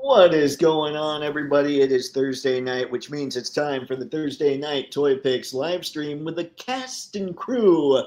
What is going on, everybody? It is Thursday night, which means it's time for the Thursday night Toypixx live stream with the cast and crew of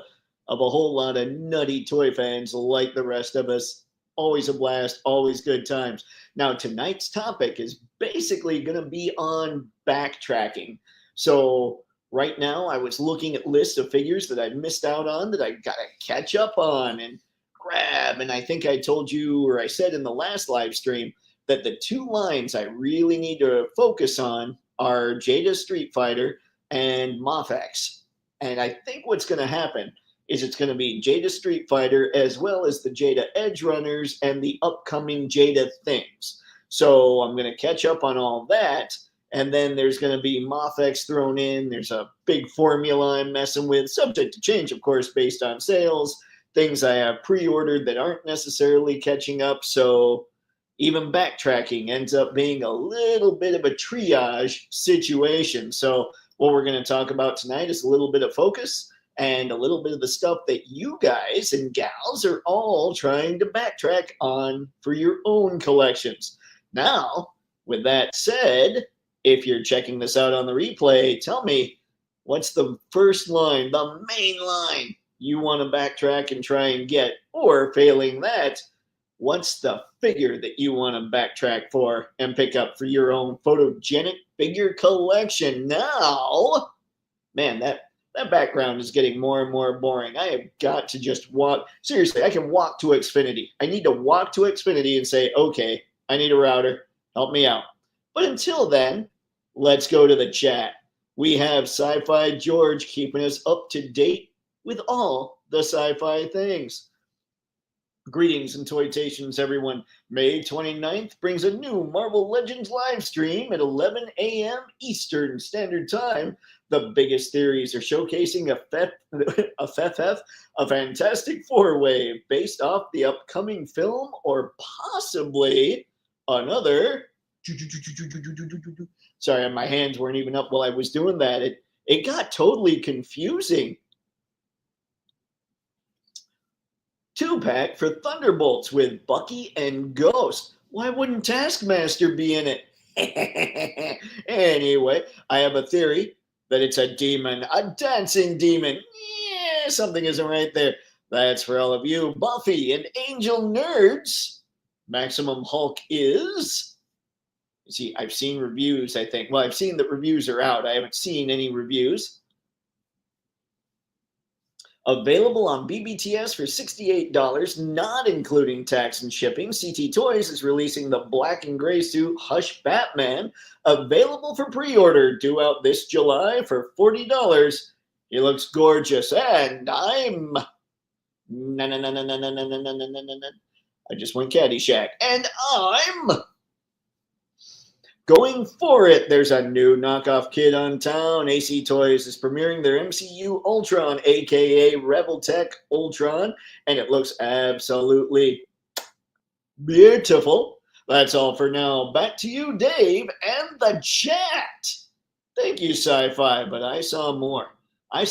a whole lot of nutty toy fans like the rest of us. Always a blast, always good times. Now, tonight's topic is basically going to be on backtracking. So, right now, I was looking at lists of figures that I missed out on that I got to catch up on and grab. And I think I told you, or I said in the last live stream, that the two lines I really need to focus on are Jada Street Fighter and MAFEX. And I think what's going to happen is it's going to be Jada Street Fighter as well as the Jada Edge Runners and the upcoming Jada things. So I'm going to catch up on all that. And then there's going to be MAFEX thrown in. There's a big formula I'm messing with, subject to change, of course, based on sales. Things I have pre-ordered that aren't necessarily catching up. So even backtracking ends up being a little bit of a triage situation. So what we're going to talk about tonight is a little bit of focus and a little bit of the stuff that you guys and gals are all trying to backtrack on for your own collections. Now, with that said, if you're checking this out on the replay, tell me, what's the first line, the main line you want to backtrack and try and get? Or failing that, what's the figure that you want to backtrack for and pick up for your own photogenic figure collection? Now, man, that background is getting more and more boring. I have got to just walk. Seriously, I can walk to Xfinity. I need to walk to Xfinity and say, okay, I need a router. Help me out. But until then, let's go to the chat. We have Sci-Fi George keeping us up to date with all the sci-fi things. Greetings and toytations, everyone. May 29th brings a new Marvel Legends live stream at 11 a.m. Eastern Standard Time. The biggest theories are showcasing a Fantastic Four wave based off the upcoming film or possibly another. Sorry, my hands weren't even up while I was doing that. It got totally confusing. 2-pack for Thunderbolts with Bucky and Ghost. Why wouldn't Taskmaster be in it? Anyway, I have a theory that it's a demon, a dancing demon. Yeah, something isn't right there. That's for all of you Buffy and Angel nerds. Maximum Hulk is. See, I've seen reviews, I think. Well, I've seen that reviews are out. I haven't seen any reviews. Available on BBTS for $68, not including tax and shipping. CT Toys is releasing the black and gray suit Hush Batman, available for pre-order, due out this July for $40. He looks gorgeous, and I'm... I just went Caddyshack. And I'm... going for it. There's a new knockoff kid on town. AC Toys is premiering their MCU Ultron, aka Rebel Tech Ultron, and it looks absolutely beautiful. That's all for now. Back to you, Dave, and the chat. Thank you, Sci-Fi, but I saw more. I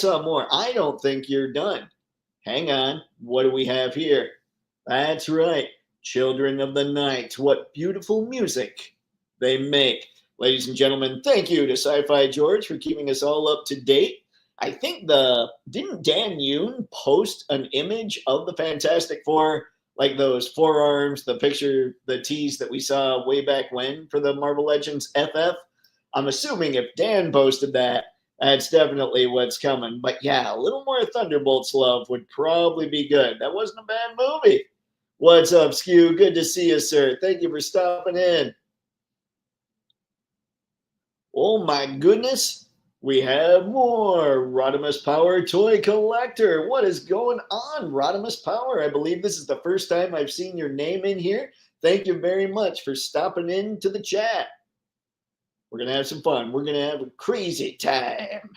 don't think you're done. Hang on. What do we have here? That's right. Children of the Night. What beautiful music they make. Ladies and gentlemen, thank you to Sci-Fi George for keeping us all up to date. I think didn't Dan Yoon post an image of the Fantastic Four, like those forearms, the picture, the tease that we saw way back when for the Marvel Legends FF? I'm assuming if Dan posted that, that's definitely what's coming. But yeah, a little more Thunderbolts love would probably be good. That wasn't a bad movie. What's up, Skew? Good to see you, sir. Thank you for stopping in. Oh my goodness, we have more Rodimus Power Toy Collector. What is going on, Rodimus Power? I believe this is the first time I've seen your name in here. Thank you very much for stopping in to the chat. We're going to have some fun. We're going to have a crazy time.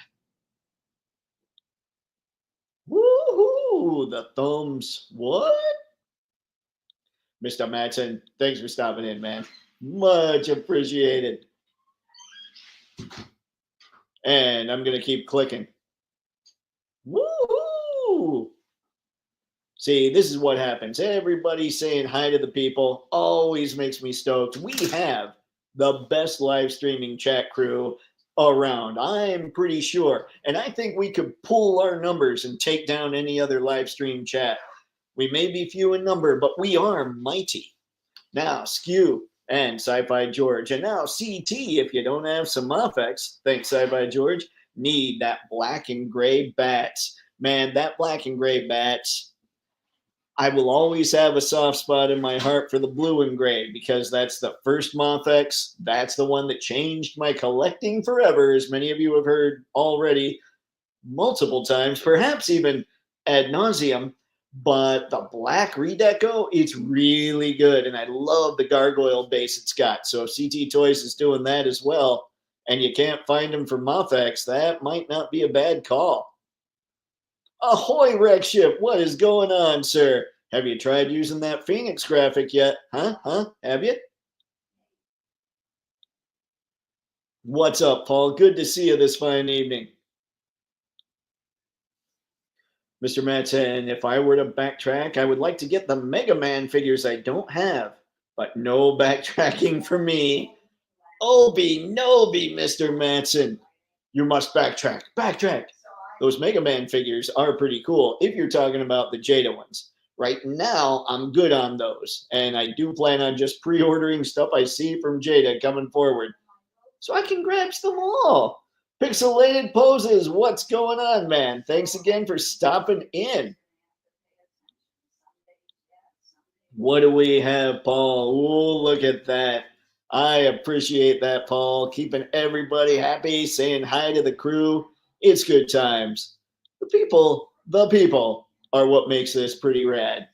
Woohoo! The thumbs. What? Mr. Matson, thanks for stopping in, man. Much appreciated. And I'm going to keep clicking. Woohoo! See, this is what happens. Everybody saying hi to the people always makes me stoked. We have the best live streaming chat crew around. I'm pretty sure. And I think we could pull our numbers and take down any other live stream chat. We may be few in number, but we are mighty. Now, Skew and Sci-Fi George, and now CT, if you don't have some MAFEX, thanks Sci-Fi George, need that black and gray bats. Man, that black and gray bats, I will always have a soft spot in my heart for the blue and gray because that's the first MAFEX. That's the one that changed my collecting forever, as many of you have heard already multiple times, perhaps even ad nauseum. But the black redeco, it's really good. And I love the gargoyle base it's got. So if CT Toys is doing that as well, and you can't find them for MAFEX, that might not be a bad call. Ahoy, wreck ship. What is going on, sir? Have you tried using that Phoenix graphic yet? Huh? Have you? What's up, Paul? Good to see you this fine evening. Mr. Madsen, if I were to backtrack, I would like to get the Mega Man figures I don't have, but no backtracking for me. Obi Nobi, Mr. Madsen. You must backtrack. Backtrack. Those Mega Man figures are pretty cool if you're talking about the Jada ones. Right now, I'm good on those, and I do plan on just pre-ordering stuff I see from Jada coming forward, so I can grab them all. Pixelated Poses, what's going on, man? Thanks again for stopping in. What do we have, Paul? Oh, look at that. I appreciate that, Paul. Keeping everybody happy, saying hi to the crew. It's good times. The people are what makes this pretty rad.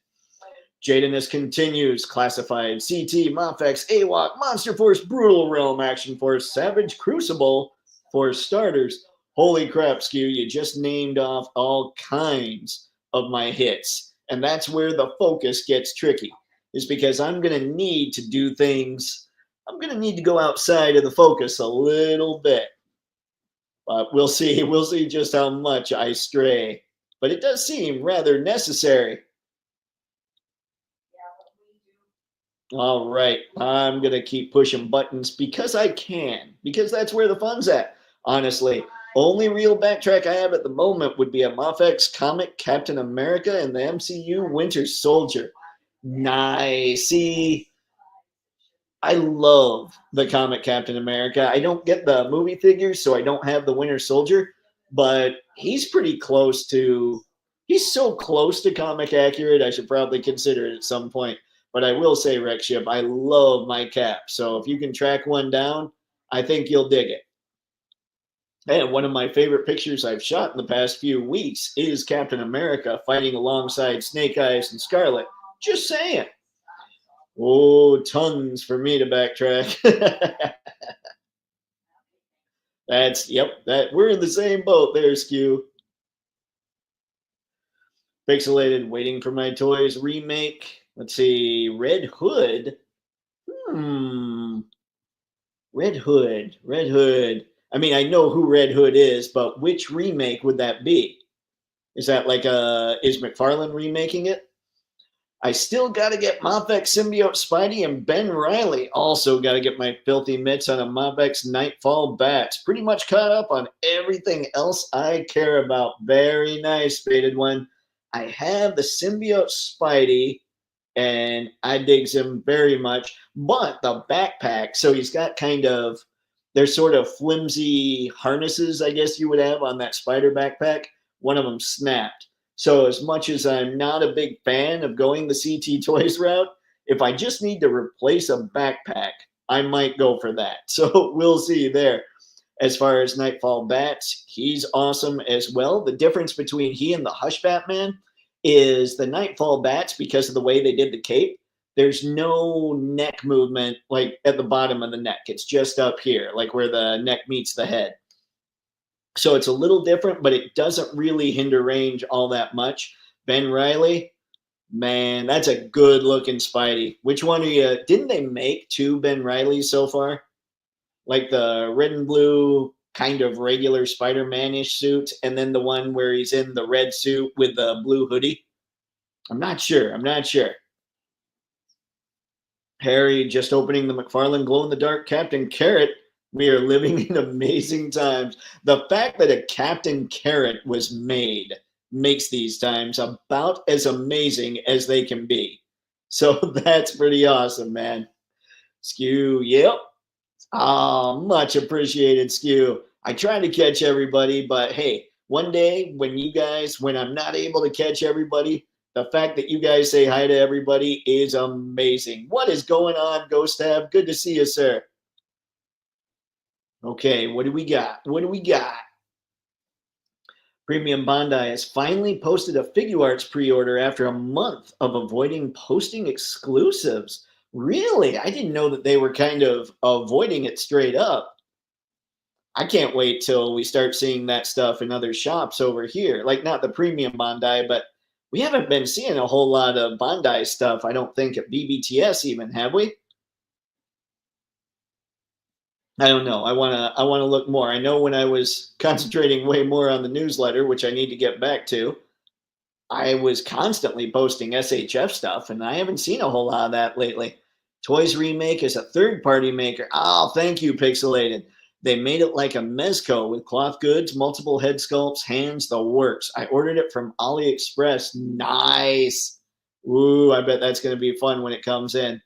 Jadeness continues. Classified, CT, MAFEX, AWOC, Monster Force, Brutal Realm, Action Force, Savage Crucible, for starters. Holy crap, Skew, you just named off all kinds of my hits. And that's where the focus gets tricky, is because I'm going to need to do things. I'm going to need to go outside of the focus a little bit. But we'll see. We'll see just how much I stray. But it does seem rather necessary. All right, I'm going to keep pushing buttons because I can, because that's where the fun's at. Honestly, only real backtrack I have at the moment would be a MAFEX comic Captain America and the MCU Winter Soldier. Nice. See, I love the comic Captain America. I don't get the movie figures, so I don't have the Winter Soldier, but he's pretty close to, he's so close to comic accurate, I should probably consider it at some point. But I will say, Rexship, I love my cap. So if you can track one down, I think you'll dig it. And one of my favorite pictures I've shot in the past few weeks is Captain America fighting alongside Snake Eyes and Scarlet. Just saying. Oh, tons for me to backtrack. That we're in the same boat there, Skew. Pixelated, Waiting for My Toys remake. Let's see, Red Hood. Red Hood. I mean, I know who Red Hood is, but which remake would that be? Is that like is McFarlane remaking it? I still got to get MAFEX Symbiote Spidey and Ben Reilly. Also got to get my filthy mitts on a MAFEX Nightfall Bats. Pretty much caught up on everything else I care about. Very nice, Faded One. I have the Symbiote Spidey, and I digs him very much. But the backpack, so he's got kind of, they're sort of flimsy harnesses, I guess you would have on that spider backpack. One of them snapped. So as much as I'm not a big fan of going the CT Toys route, if I just need to replace a backpack, I might go for that. So we'll see there. As far as Nightfall Bats, he's awesome as well. The difference between he and the Hush Batman is the Nightfall Bats, because of the way they did the cape, there's no neck movement like at the bottom of the neck. It's just up here, like where the neck meets the head. So it's a little different, but it doesn't really hinder range all that much. Ben Reilly, man, that's a good looking Spidey. Which one are you? Didn't they make two Ben Reileys so far? Like the red and blue kind of regular Spider-Man-ish suit, and then the one where he's in the red suit with the blue hoodie. I'm not sure. I'm not sure. Harry just opening the McFarlane glow in the dark Captain Carrot. We are living in amazing times. The fact that a Captain Carrot was made makes these times about as amazing as they can be. So that's pretty awesome, man. Skew, yep. Oh, much appreciated, Skew. I try to catch everybody, but hey, one day when I'm not able to catch everybody, the fact that you guys say hi to everybody is amazing. What is going on, Ghost Tab? Good to see you, sir. Okay, what do we got? What do we got? Premium Bondi has finally posted a Figuarts pre-order after a month of avoiding posting exclusives. Really? I didn't know that they were kind of avoiding it straight up. I can't wait till we start seeing that stuff in other shops over here. Like not the premium Bondi, but we haven't been seeing a whole lot of Bondi stuff, I don't think, at BBTS even, have we? I don't know. I wanna look more. I know when I was concentrating way more on the newsletter, which I need to get back to, I was constantly posting SHF stuff, and I haven't seen a whole lot of that lately. Toys Remake is a third-party maker. Oh, thank you, Pixelated. They made it like a mezco with cloth goods, multiple head sculpts, hands, the works. I ordered it from AliExpress. Nice. Ooh, I bet that's going to be fun when it comes in.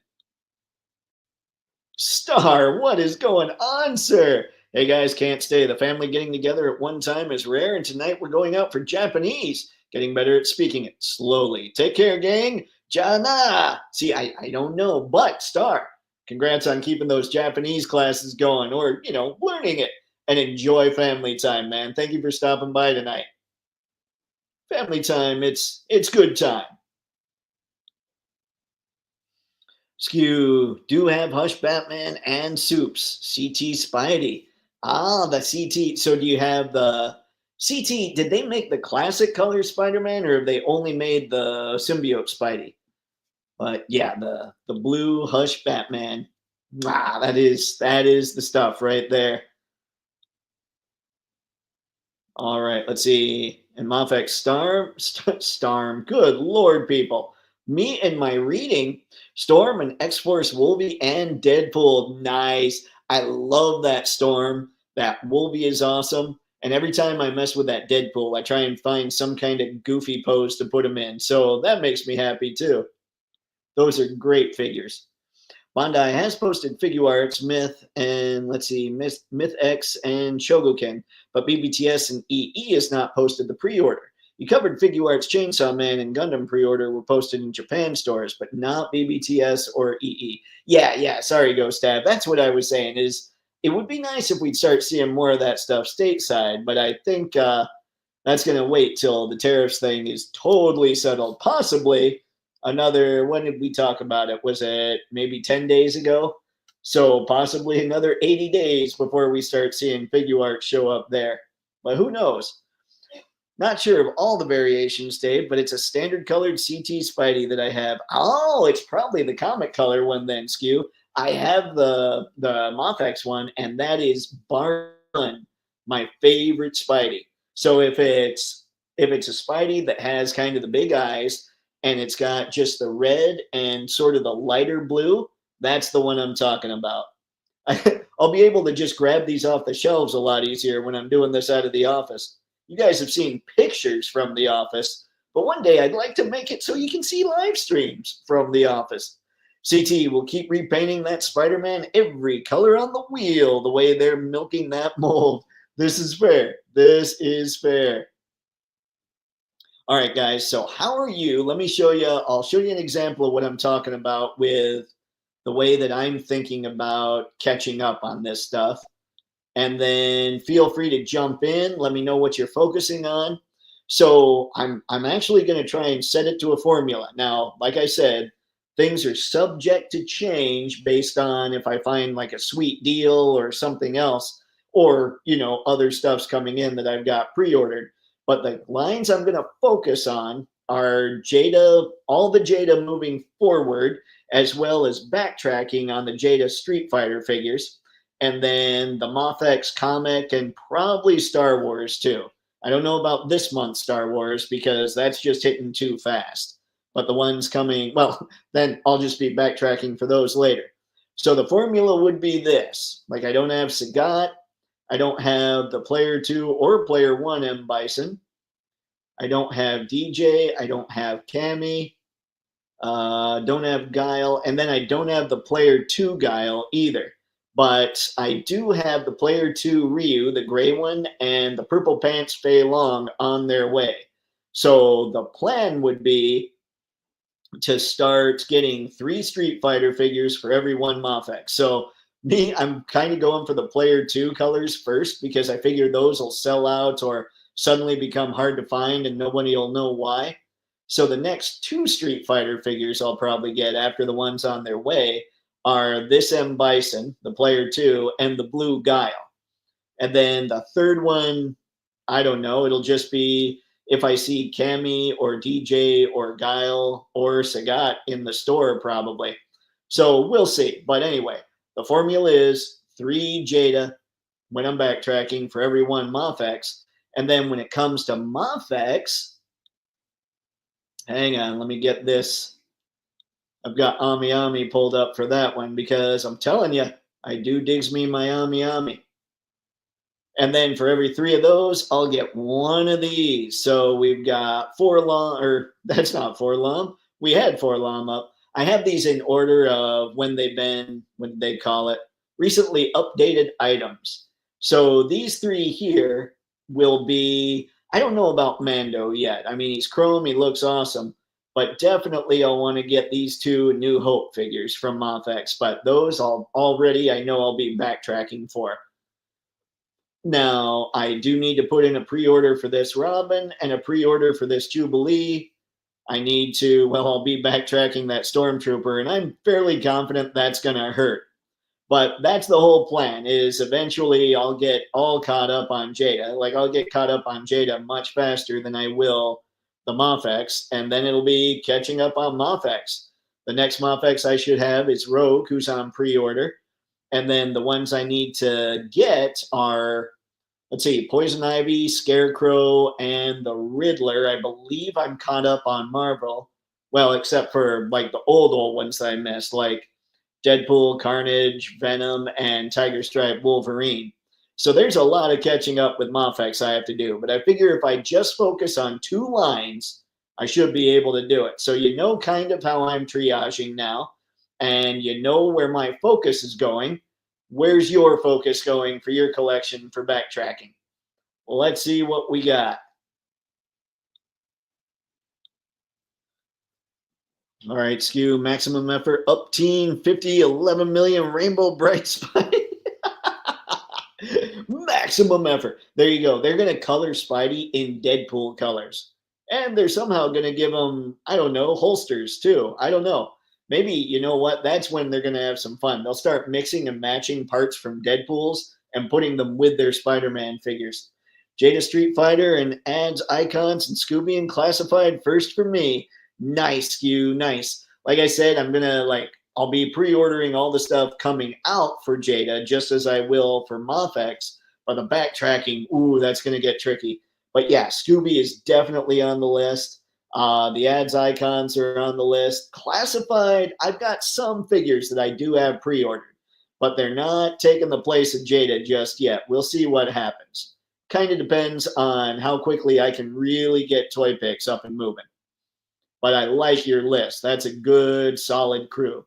Star, what is going on, sir? Hey guys, can't stay. The family getting together at one time is rare, and tonight we're going out for Japanese. Getting better at speaking it slowly. Take care, gang. Jana. See, I don't know, but Star, congrats on keeping those Japanese classes going, or learning it, and enjoy family time, man. Thank you for stopping by tonight. Family time, it's good time. Skew do have Hush Batman and Soups. CT Spidey. Ah, the CT. So do you have the CT? Did they make the classic color Spider-Man, or have they only made the symbiote Spidey? But yeah, the blue Hush Batman. Wow, that is the stuff right there. All right, let's see. And MAFEX Storm. Good Lord, people. Me and my reading, Storm and X-Force Wolvie and Deadpool. Nice. I love that Storm. That Wolvie is awesome. And every time I mess with that Deadpool, I try and find some kind of goofy pose to put him in. So that makes me happy too. Those are great figures. Bondi has posted Figuarts, Myth, and let's see, Myth X and Shogoken, but BBTS and EE has not posted the pre-order. You covered Figuarts, Chainsaw Man, and Gundam pre-order were posted in Japan stores, but not BBTS or EE. Yeah, sorry, Ghost Tab. That's what I was saying, is it would be nice if we'd start seeing more of that stuff stateside, but I think that's going to wait till the tariffs thing is totally settled, possibly another, when did we talk about it? Was it maybe 10 days ago? So possibly another 80 days before we start seeing Figuarts show up there. But who knows? Not sure of all the variations, Dave, but it's a standard colored CT Spidey that I have. Oh, it's probably the comic color one then, Skew. I have the MAFEX one, and that is bar none my favorite Spidey. So if it's a Spidey that has kind of the big eyes and it's got just the red and sort of the lighter blue, that's the one I'm talking about. I'll be able to just grab these off the shelves a lot easier when I'm doing this out of the office. You guys have seen pictures from the office, but one day I'd like to make it so you can see live streams from the office. CT will keep repainting that Spider-Man every color on the wheel, the way they're milking that mold. This is fair. This is fair. All right, guys. So how are you? Let me show you. I'll show you an example of what I'm talking about with the way that I'm thinking about catching up on this stuff. And then feel free to jump in. Let me know what you're focusing on. So I'm actually going to try and set it to a formula. Now, like I said, things are subject to change based on if I find like a sweet deal or something else, or other stuff's coming in that I've got pre-ordered. But the lines I'm going to focus on are Jada, all the Jada moving forward, as well as backtracking on the Jada Street Fighter figures, and then the MAFEX comic, and probably Star Wars too. I don't know about this month's Star Wars because that's just hitting too fast. but the ones coming, well, then I'll just be backtracking for those later. So the formula would be this. Like I don't have Sagat, I don't have the player 2 or player 1 M Bison. I don't have DJ, I don't have Cammy, don't have Guile, and then I don't have the player 2 Guile either. But I do have the player 2 Ryu, the gray one, and the purple pants Fei Long on their way. So the plan would be to start getting 3 Street Fighter figures for every 1 MAFEX. So me, I'm kind of going for the player 2 colors first because I figure those will sell out or suddenly become hard to find and nobody will know why. So the next 2 Street Fighter figures I'll probably get after the ones on their way are this M Bison, the player 2, and the blue Guile. And then the third one, I don't know, it'll just be if I see Cammy or DJ or Guile or Sagat in the store, probably. So we'll see. But anyway, the formula is 3 Jada when I'm backtracking for every 1 MAFEX. And then when it comes to MAFEX, hang on, let me get this. I've got Ami Ami pulled up for that one because I'm telling you, I do digs me my Ami Ami. And then for every 3 of those, I'll get 1 of these. So we've got 4 long, or that's not 4 long. We had 4 long up. I have these in order of when they've been, what did they call it? Recently updated items. So these 3 here will be, I don't know about Mando yet. I mean, he's chrome, he looks awesome. But definitely I'll want to get these 2 New Hope figures from MAFEX. But those I know I'll be backtracking for. Now, I do need to put in a pre-order for this Robin and a pre-order for this Jubilee. I need to, well, I'll be backtracking that Stormtrooper, and I'm fairly confident that's going to hurt. But that's the whole plan, is eventually I'll get all caught up on Jada. Like, I'll get caught up on Jada much faster than I will the MAFEX, and then it'll be catching up on MAFEX. The next MAFEX I should have is Rogue, who's on pre-order. And then the ones I need to get are, let's see, Poison Ivy, Scarecrow, and the Riddler. I believe I'm caught up on Marvel. Well, except for like the old ones that I missed, like Deadpool, Carnage, Venom, and Tiger Stripe Wolverine. So there's a lot of catching up with MAFEX I have to do. But I figure if I just focus on 2 lines, I should be able to do it. So you know kind of how I'm triaging now. And you know where my focus is going. Where's your focus going for your collection for backtracking? Well, let's see what we got. All right, Skew, maximum effort, up teen, 50, 11 million, rainbow bright Spidey. Maximum effort. There you go. They're going to color Spidey in Deadpool colors. And they're somehow going to give him, I don't know, holsters too. I don't know. Maybe, you know what? That's when they're going to have some fun. They'll start mixing and matching parts from Deadpool's and putting them with their Spider-Man figures. Jada Street Fighter and adds icons and Scooby and classified first for me. Nice, Skew, nice. Like I said, I'll be pre-ordering all the stuff coming out for Jada, just as I will for MAFEX. But the backtracking, ooh, that's going to get tricky. But yeah, Scooby is definitely on the list. The ads icons are on the list. Classified, I've got some figures that I do have pre-ordered, but they're not taking the place of Jada just yet. We'll see what happens. Kind of depends on how quickly I can really get Toypixx up and moving. But I like your list. That's a good, solid crew.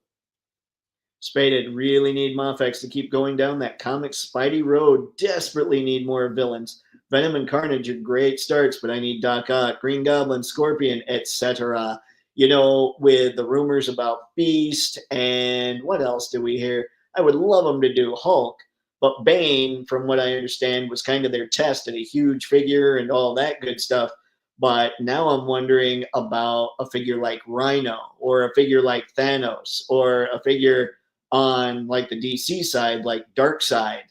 Spaded, really need MAFEX to keep going down that comic Spidey road. Desperately need more villains. Venom and Carnage are great starts, but I need Doc Ock, Green Goblin, Scorpion, etc. You know, with the rumors about Beast and what else do we hear? I would love them to do Hulk, but Bane, from what I understand, was kind of their test at a huge figure and all that good stuff. But now I'm wondering about a figure like Rhino or a figure like Thanos or a figure on like the DC side, like Darkseid.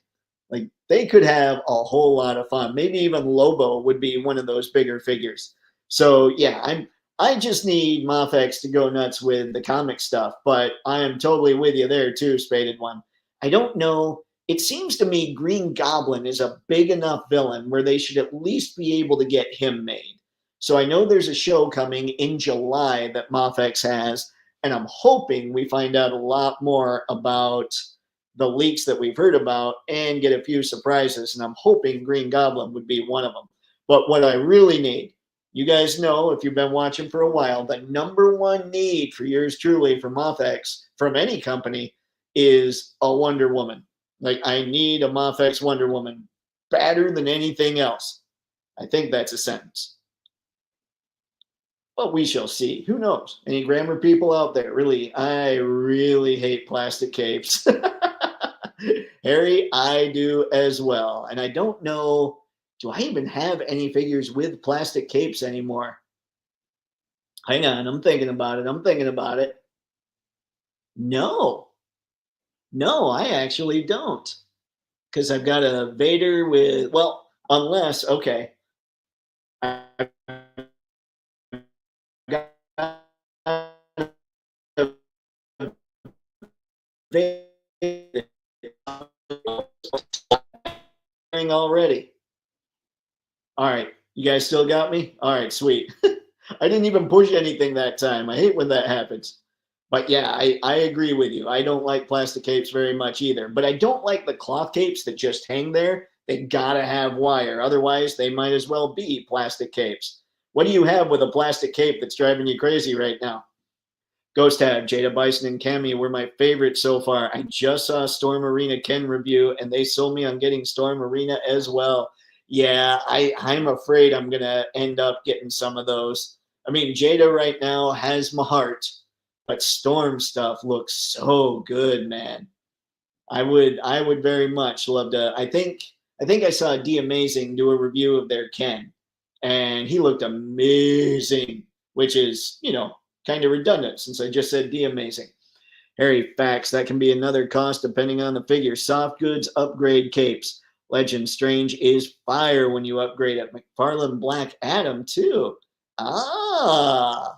Like they could have a whole lot of fun. Maybe even Lobo would be one of those bigger figures. So yeah, I just need MAFEX to go nuts with the comic stuff, but I am totally with you there too, Spaded One. I don't know. It seems to me Green Goblin is a big enough villain where they should at least be able to get him made. So I know there's a show coming in July that MAFEX has, and I'm hoping we find out a lot more about the leaks that we've heard about and get a few surprises. And I'm hoping Green Goblin would be one of them. But what I really need, you guys know, if you've been watching for a while, the number one need for yours truly from MAFEX, from any company, is a Wonder Woman. Like, I need a MAFEX Wonder Woman better than anything else. I think that's a sentence. But we shall see. Who knows? Any grammar people out there? Really, I really hate plastic capes. Harry, I do as well. And I don't know, do I even have any figures with plastic capes anymore? Hang on, I'm thinking about it. I'm thinking about it. No, no, I actually don't. Because I've got a Vader with, well, unless, okay. I've got a Vader already. All right, you guys still got me? All right, sweet. I didn't even push anything that time. I hate when that happens. But yeah, I agree with you. I don't like plastic capes very much either. But I don't like the cloth capes that just hang there. They gotta have wire. Otherwise, they might as well be plastic capes. What do you have with a plastic cape that's driving you crazy right now? Ghost Tab, Jada Bison, and Cammy were my favorites so far. I just saw Storm Arena Ken review, and they sold me on getting Storm Arena as well. Yeah, I'm afraid I'm going to end up getting some of those. I mean, Jada right now has my heart, but Storm stuff looks so good, man. I would very much love to. I think I saw D Amazing do a review of their Ken, and he looked amazing, which is, kind of redundant since I just said D Amazing. Harry, facts, that can be another cost depending on the figure. Soft goods upgrade capes. Legend Strange is fire when you upgrade it. McFarlane Black Adam too. Ah,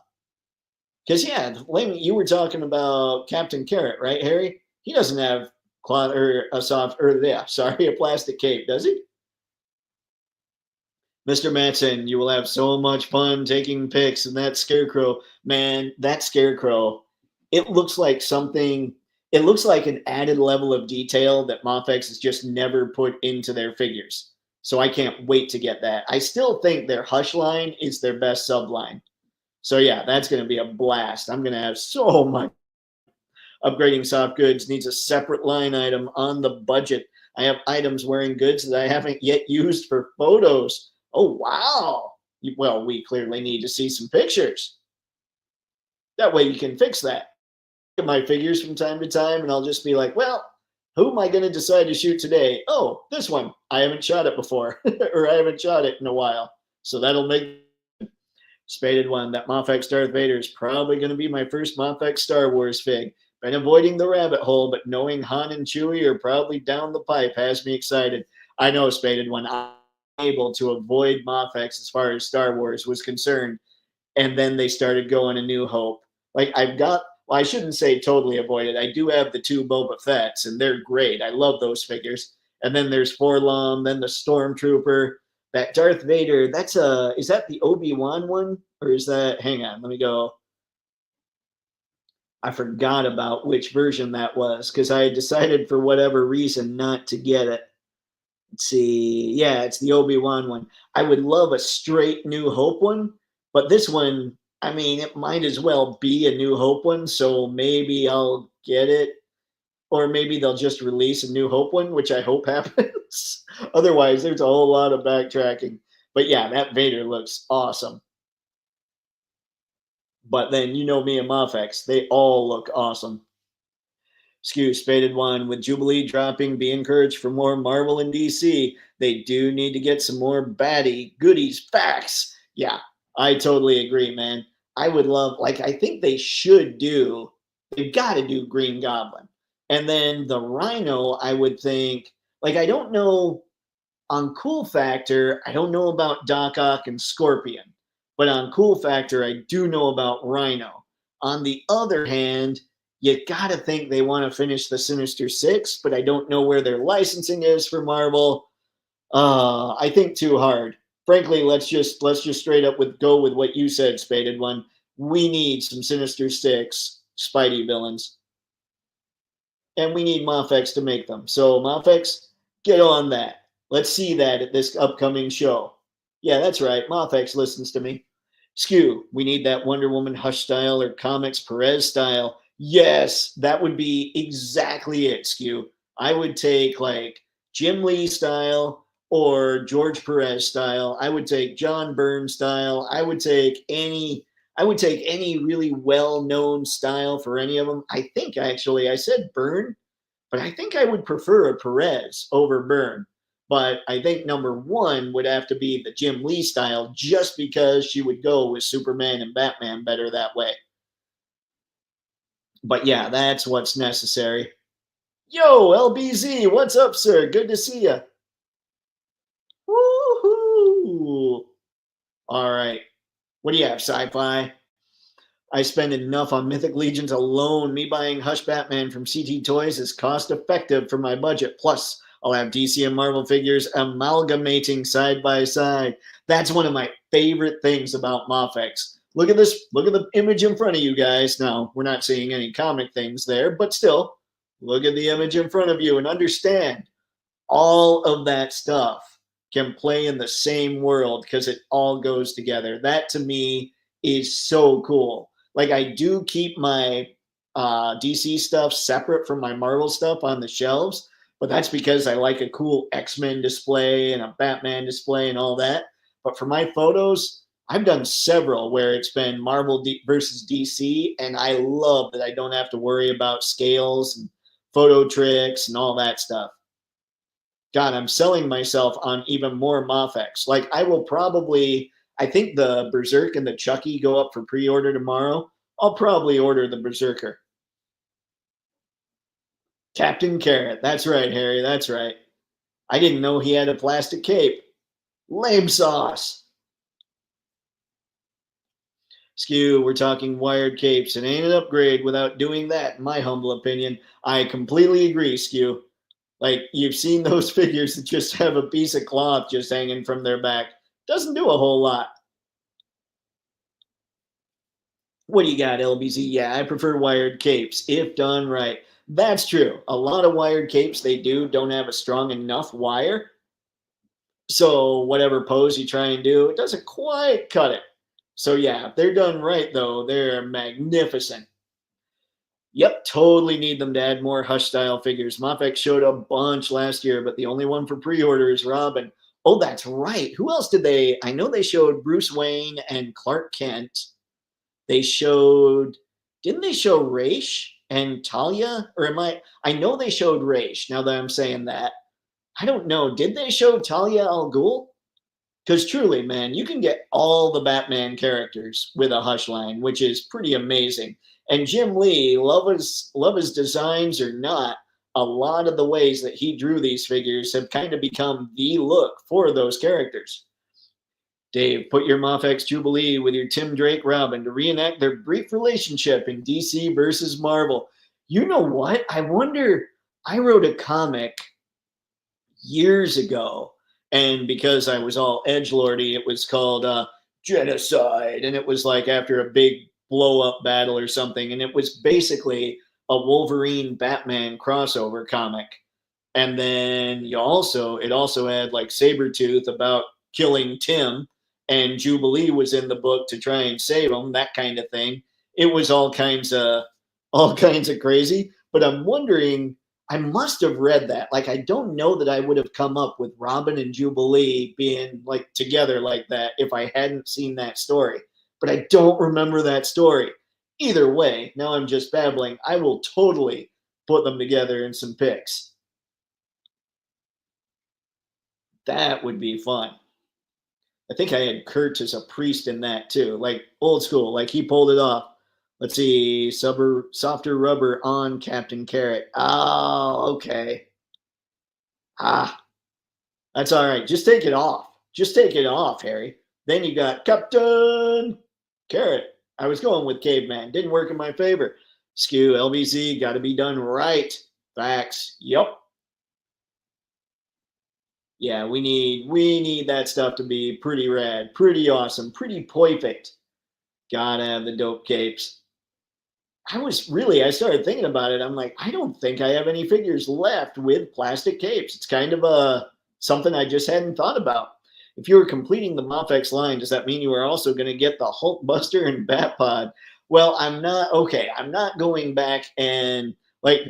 because yeah, you were talking about Captain Carrot, right, Harry? He doesn't have cloth or a soft or yeah, sorry, a plastic cape, does he? Mr. Matson, you will have so much fun taking pics, and that scarecrow, man, that scarecrow, it looks like something, it looks like an added level of detail that MAFEX has just never put into their figures. So I can't wait to get that. I still think their Hush line is their best subline. So yeah, that's going to be a blast. I'm going to have so much. Upgrading soft goods needs a separate line item on the budget. I have items wearing goods that I haven't yet used for photos. Oh, wow. Well, we clearly need to see some pictures. That way you can fix that. Look at my figures from time to time, and I'll just be like, well, who am I going to decide to shoot today? Oh, this one. I haven't shot it before, or I haven't shot it in a while. So that'll make Spaded one. That MAFEX Darth Vader is probably going to be my first MAFEX Star Wars fig. Been avoiding the rabbit hole, but knowing Han and Chewie are probably down the pipe has me excited. I know, Spaded one. I'm able to avoid MAFEX as far as Star Wars was concerned, and then they started going A New Hope. Like, well, I shouldn't say totally avoided. I do have the two Boba Fett's, and they're great. I love those figures. And then there's Forlom, then the Stormtrooper. That Darth Vader, is that the Obi-Wan one? Or is that, hang on, let me go. I forgot about which version that was because I decided for whatever reason not to get it. Let's see. Yeah, it's the Obi-Wan one. I would love a straight New Hope one, but this one, I mean, it might as well be a New Hope one, so maybe I'll get it. Or maybe they'll just release a New Hope one, which I hope happens. Otherwise, there's a whole lot of backtracking. But yeah, that Vader looks awesome. But then you know me and MAFEX, they all look awesome. Excuse Spaded one. With Jubilee dropping, be encouraged for more Marvel and DC. They do need to get some more baddie goodies, facts. Yeah, I totally agree, man. I would love, like, I think they've got to do Green Goblin. And then the Rhino, I would think, like, I don't know on Cool Factor, I don't know about Doc Ock and Scorpion. But on Cool Factor, I do know about Rhino. On the other hand, you got to think they want to finish the Sinister Six, but I don't know where their licensing is for Marvel. I think too hard. frankly, let's just straight up go with what you said, Spaded One. We need some Sinister Six Spidey villains, and we need MAFEX to make them. So MAFEX, get on that. Let's see that at this upcoming show. Yeah, that's right. MAFEX listens to me. Skew, we need that Wonder Woman Hush style or Comics Perez style. Yes, that would be exactly it, Skew. I would take like Jim Lee style or George Perez style. I would take John Byrne style. I would take any really well-known style for any of them. I think actually I said Byrne, but I think I would prefer a Perez over Byrne. But I think number one would have to be the Jim Lee style, just because she would go with Superman and Batman better that way. But yeah, that's what's necessary. Yo, LBZ, what's up, sir? Good to see you. Woohoo! All right. What do you have, sci-fi? I spend enough on Mythic Legions alone. Me buying Hush Batman from CT Toys is cost effective for my budget. Plus, I'll have DC and Marvel figures amalgamating side by side. That's one of my favorite things about MAFEX. Look at this. Look at the image in front of you guys. Now, we're not seeing any comic things there, but still, look at the image in front of you and understand all of that stuff can play in the same world because it all goes together. That to me is so cool. Like, I do keep my DC stuff separate from my Marvel stuff on the shelves, but that's because I like a cool X-Men display and a Batman display and all that. But for my photos, I've done several where it's been Marvel versus DC, and I love that I don't have to worry about scales and photo tricks and all that stuff. God, I'm selling myself on even more MAFEX. Like, I will probably, I think the Berserk and the Chucky go up for pre-order tomorrow. I'll probably order the Berserker. Captain Carrot. That's right, Harry. That's right. I didn't know he had a plastic cape. Lame sauce. Skew, we're talking wired capes. It ain't an upgrade without doing that, in my humble opinion. I completely agree, Skew. Like, you've seen those figures that just have a piece of cloth just hanging from their back. Doesn't do a whole lot. What do you got, LBZ? Yeah, I prefer wired capes if done right. That's true. A lot of wired capes they don't have a strong enough wire. So whatever pose you try and do, it doesn't quite cut it. So yeah, if they're done right though, they're magnificent. Yep, totally need them to add more Hush style figures. MAFEX showed a bunch last year, but the only one for pre-order is Robin. Oh, that's right. Who else did they? I know they showed Bruce Wayne and Clark Kent. They showed, didn't they show Raish and Talia? Or I know they showed Raish now that I'm saying that. I don't know. Did they show Talia al Ghul? Because truly, man, you can get all the Batman characters with a Hush line, which is pretty amazing. And Jim Lee, love his designs or not, a lot of the ways that he drew these figures have kind of become the look for those characters. Dave, put your MAFEX Jubilee with your Tim Drake Robin to reenact their brief relationship in DC versus Marvel. You know what? I wonder, I wrote a comic years ago, and because I was all edgelordy, it was called Genocide, and it was like after a big blow-up battle or something, and it was basically a Wolverine Batman crossover comic. And then it also had like Sabretooth about killing Tim, and Jubilee was in the book to try and save him, that kind of thing. It was all kinds of crazy. But I'm wondering, I must have read that. Like, I don't know that I would have come up with Robin and Jubilee being like together like that if I hadn't seen that story. But I don't remember that story. Either way, now I'm just babbling. I will totally put them together in some pics. That would be fun. I think I had Kurt as a priest in that too, like old school, like he pulled it off. Let's see, softer rubber on Captain Carrot. Oh, okay. Ah, that's all right. Just take it off. Just take it off, Harry. Then you got Captain Carrot. I was going with Caveman. Didn't work in my favor. Skew, LBC, got to be done right. Facts. Yep. Yeah, we need that stuff to be pretty rad, pretty awesome, pretty perfect. Gotta have the dope capes. I started thinking about it. I'm like, I don't think I have any figures left with plastic capes. It's kind of something I just hadn't thought about. If you were completing the MAFEX line, does that mean you were also going to get the Hulk Buster and Batpod? Well, I'm not. Okay, I'm not going back and like,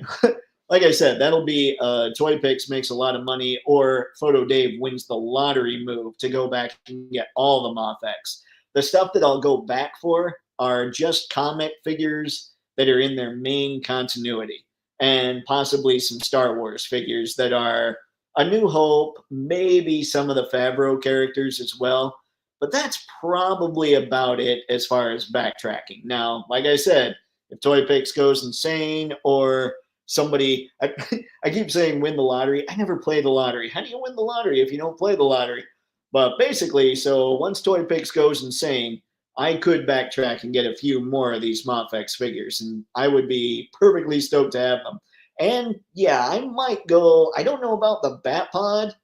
like I said, that'll be Toypixx makes a lot of money, or Photo Dave wins the lottery move to go back and get all the MAFEX. The stuff that I'll go back for are just comic figures that are in their main continuity, and possibly some Star Wars figures that are A New Hope, maybe some of the Favreau characters as well. But that's probably about it as far as backtracking. Now, like I said, if Toypixx goes insane, or somebody, I keep saying win the lottery. I never play the lottery. How do you win the lottery if you don't play the lottery? But basically, so once Toypixx goes insane, I could backtrack and get a few more of these MAFEX figures, and I would be perfectly stoked to have them. And yeah, I might go. I don't know about the Batpod,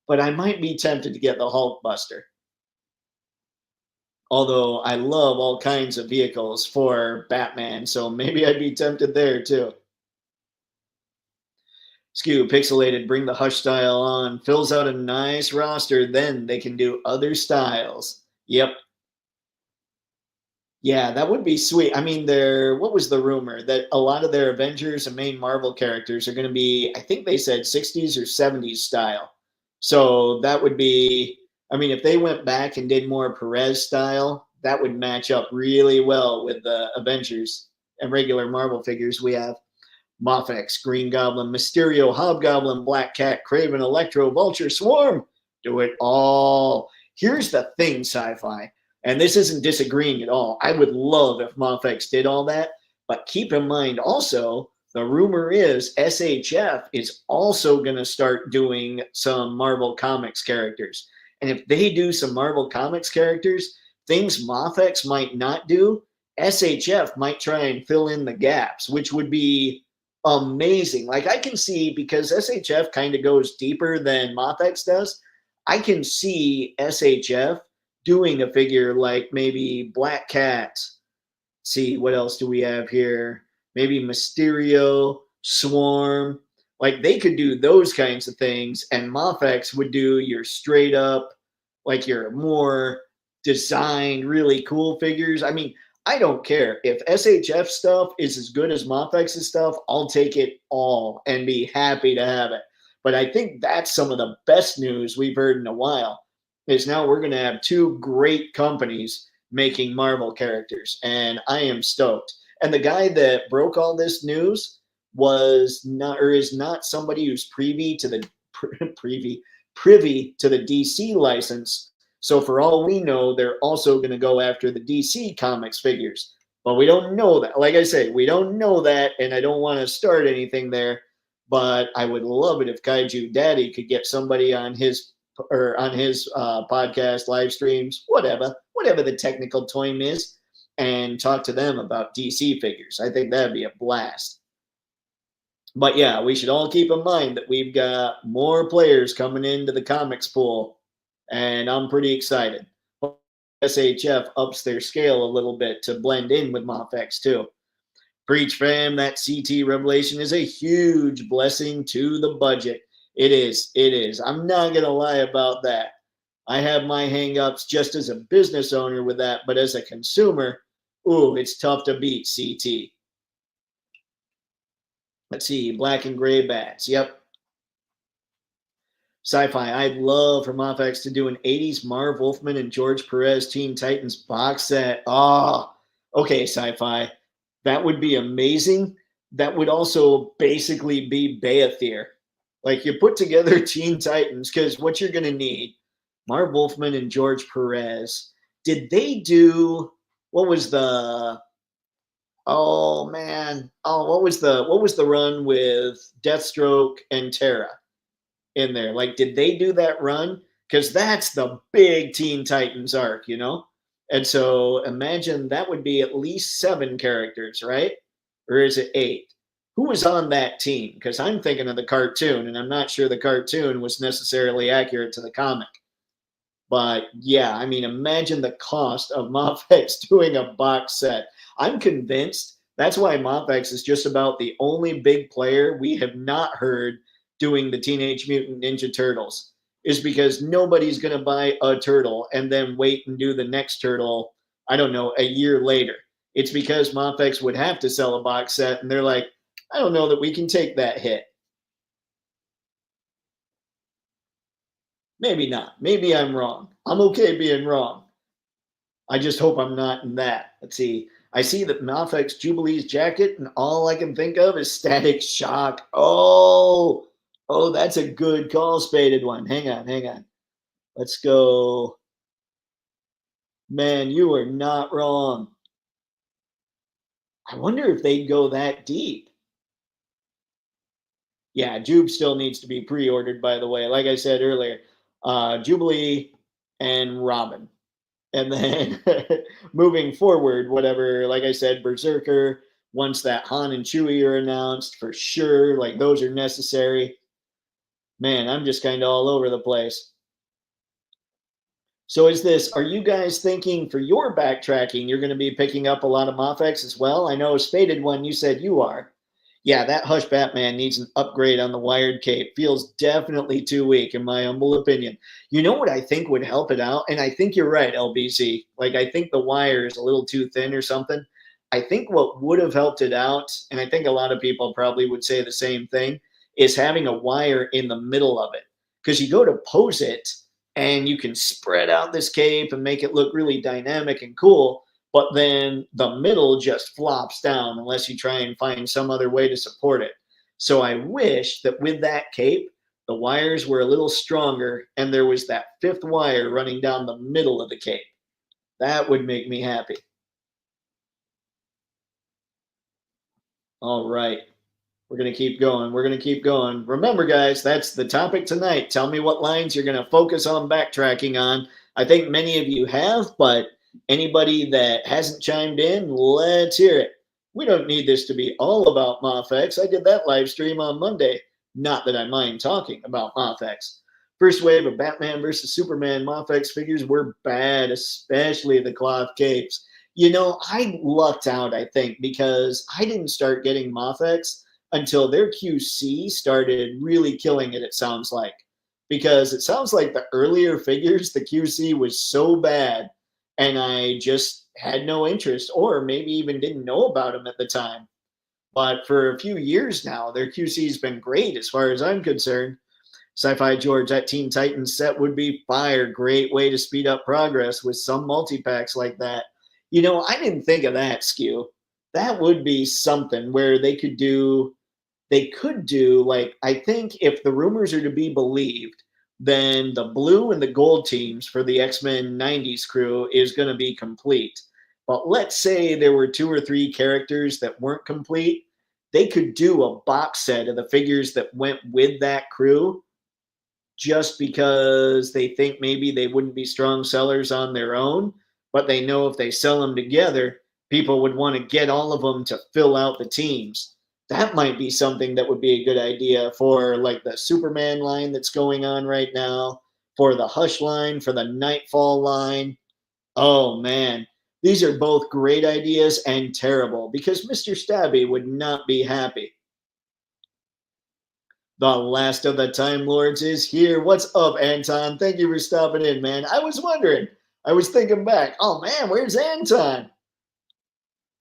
but I might be tempted to get the Hulk Buster. Although I love all kinds of vehicles for Batman, so maybe I'd be tempted there too. Skew Pixelated, bring the Hush style on, fills out a nice roster, then they can do other styles. Yep, yeah, that would be sweet. I mean, what was the rumor that a lot of their Avengers and main Marvel characters are going to be, I think they said 60s or 70s style. So that would be, I mean, if they went back and did more Perez style, that would match up really well with the Avengers and regular Marvel figures we have. Mofex, Green Goblin, Mysterio, Hobgoblin, Black Cat, Craven, Electro, Vulture, Swarm. Do it all. Here's the thing, sci-fi, and this isn't disagreeing at all. I would love if Mofex did all that, but keep in mind also, the rumor is SHF is also going to start doing some Marvel Comics characters. And if they do some Marvel Comics characters, things Mofex might not do, SHF might try and fill in the gaps, which would be amazing. Like I can see, because SHF kind of goes deeper than Mofex does, I can see SHF doing a figure like maybe Black Cat. See, what else do we have here? Maybe Mysterio, Swarm. Like they could do those kinds of things, and Mofex would do your straight up, like your more designed, really cool figures. I mean, I don't care if SHF stuff is as good as Mofex's stuff. I'll take it all and be happy to have it. But I think that's some of the best news we've heard in a while. Is now we're going to have two great companies making Marvel characters, and I am stoked. And the guy that broke all this news was not, or is not, somebody who's privy to the privy to the DC license. So for all we know, they're also going to go after the DC Comics figures. But we don't know that. Like I say, we don't know that, and I don't want to start anything there. But I would love it if Kaiju Daddy could get somebody on his podcast, live streams, whatever the technical term is, and talk to them about DC figures. I think that'd be a blast. But yeah, we should all keep in mind that we've got more players coming into the comics pool, and I'm pretty excited. SHF ups their scale a little bit to blend in with MAFEX too. Preach, fam, that CT revelation is a huge blessing to the budget. It is. It is. I'm not going to lie about that. I have my hangups just as a business owner with that, but as a consumer, ooh, it's tough to beat CT. Let's see, Black and Gray Bats. Yep. Sci-fi. I'd love for MAFEX to do an 80s Marv Wolfman and George Perez Teen Titans box set. Oh, okay, Sci-fi. That would be amazing. That would also basically be Beathir. Like you put together Teen Titans, because what you're going to need, Marv Wolfman and George Perez. Did they do, what was the, oh man, oh, what was the run with Deathstroke and Terra in there? Like, did they do that run? Because that's the big Teen Titans arc, you know? And so imagine that would be at least 7 characters, right? Or is it 8? Who was on that team? Because I'm thinking of the cartoon, and I'm not sure the cartoon was necessarily accurate to the comic. But yeah, I mean, imagine the cost of MAFEX doing a box set. I'm convinced that's why MAFEX is just about the only big player we have not heard doing the Teenage Mutant Ninja Turtles, is because nobody's going to buy a turtle and then wait and do the next turtle, I don't know, a year later. It's because MAFEX would have to sell a box set, and they're like, I don't know that we can take that hit. Maybe not. Maybe I'm wrong. I'm okay being wrong. I just hope I'm not in that. Let's see. I see that Malfex Jubilee's jacket, and all I can think of is Static Shock. Oh, that's a good call, spaded one. Hang on, hang on. Let's go. Man, you are not wrong. I wonder if they'd go that deep. Yeah, Jube still needs to be pre-ordered, by the way. Like I said earlier, Jubilee and Robin. And then moving forward, whatever, like I said, Berserker, once that Han and Chewie are announced, for sure, like those are necessary. Man, I'm just kind of all over the place. So are you guys thinking for your backtracking, you're going to be picking up a lot of MAFEX as well? I know Spaded One, you said you are. Yeah, that Hush Batman needs an upgrade on the wired cape. Feels definitely too weak, in my humble opinion. You know what I think would help it out? And I think you're right, LBC. Like, I think the wire is a little too thin or something. I think what would have helped it out, and I think a lot of people probably would say the same thing, is having a wire in the middle of it. Because you go to pose it, and you can spread out this cape and make it look really dynamic and cool, but then the middle just flops down unless you try and find some other way to support it. So I wish that with that cape, the wires were a little stronger and there was that fifth wire running down the middle of the cape. That would make me happy. All right. We're going to keep going. We're going to keep going. Remember, guys, that's the topic tonight. Tell me what lines you're going to focus on backtracking on. I think many of you have, but anybody that hasn't chimed in, let's hear it. We don't need this to be all about MAFEX. I did that live stream on Monday. Not that I mind talking about MAFEX. First wave of Batman versus Superman MAFEX figures were bad, especially the cloth capes. You know, I lucked out, I think, because I didn't start getting MAFEX until their QC started really killing it, it sounds like. Because it sounds like the earlier figures, the QC was so bad, and I just had no interest, or maybe even didn't know about them at the time. But for a few years now, their QC has been great as far as I'm concerned. Sci-Fi George, that Teen Titans set would be fire. Great way to speed up progress with some multi-packs like that. You know, I didn't think of that, Skew. That would be something where they could do like, I think if the rumors are to be believed, then the blue and the gold teams for the X-Men 90s crew is going to be complete. But let's say there were 2 or 3 characters that weren't complete. They could do a box set of the figures that went with that crew just because they think maybe they wouldn't be strong sellers on their own, but they know if they sell them together, people would want to get all of them to fill out the teams. That might be something that would be a good idea for like the Superman line that's going on right now, for the Hush line, for the Nightfall line. Oh man, these are both great ideas and terrible because Mr. Stabby would not be happy. The last of the Time Lords is here. What's up, Anton? Thank you for stopping in, man. I was wondering. I was thinking back. Oh man, where's Anton?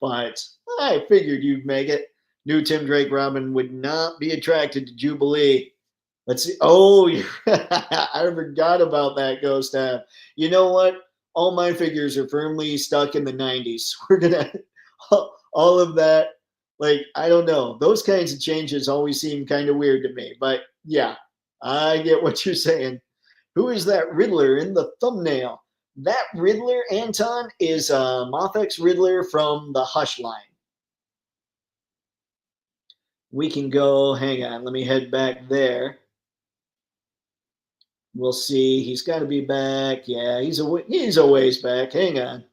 But I figured you'd make it. New Tim Drake Robin would not be attracted to Jubilee. Let's see. Oh, I forgot about that Ghost app. You know what? All my figures are firmly stuck in the 90s. We're gonna all of that. Like, I don't know. Those kinds of changes always seem kind of weird to me. But yeah, I get what you're saying. Who is that Riddler in the thumbnail? That Riddler, Anton, is MAFEX Riddler from the Hush line. We can go, hang on, let me head back there. We'll see. He's got to be back. Yeah, he's a ways back. Hang on.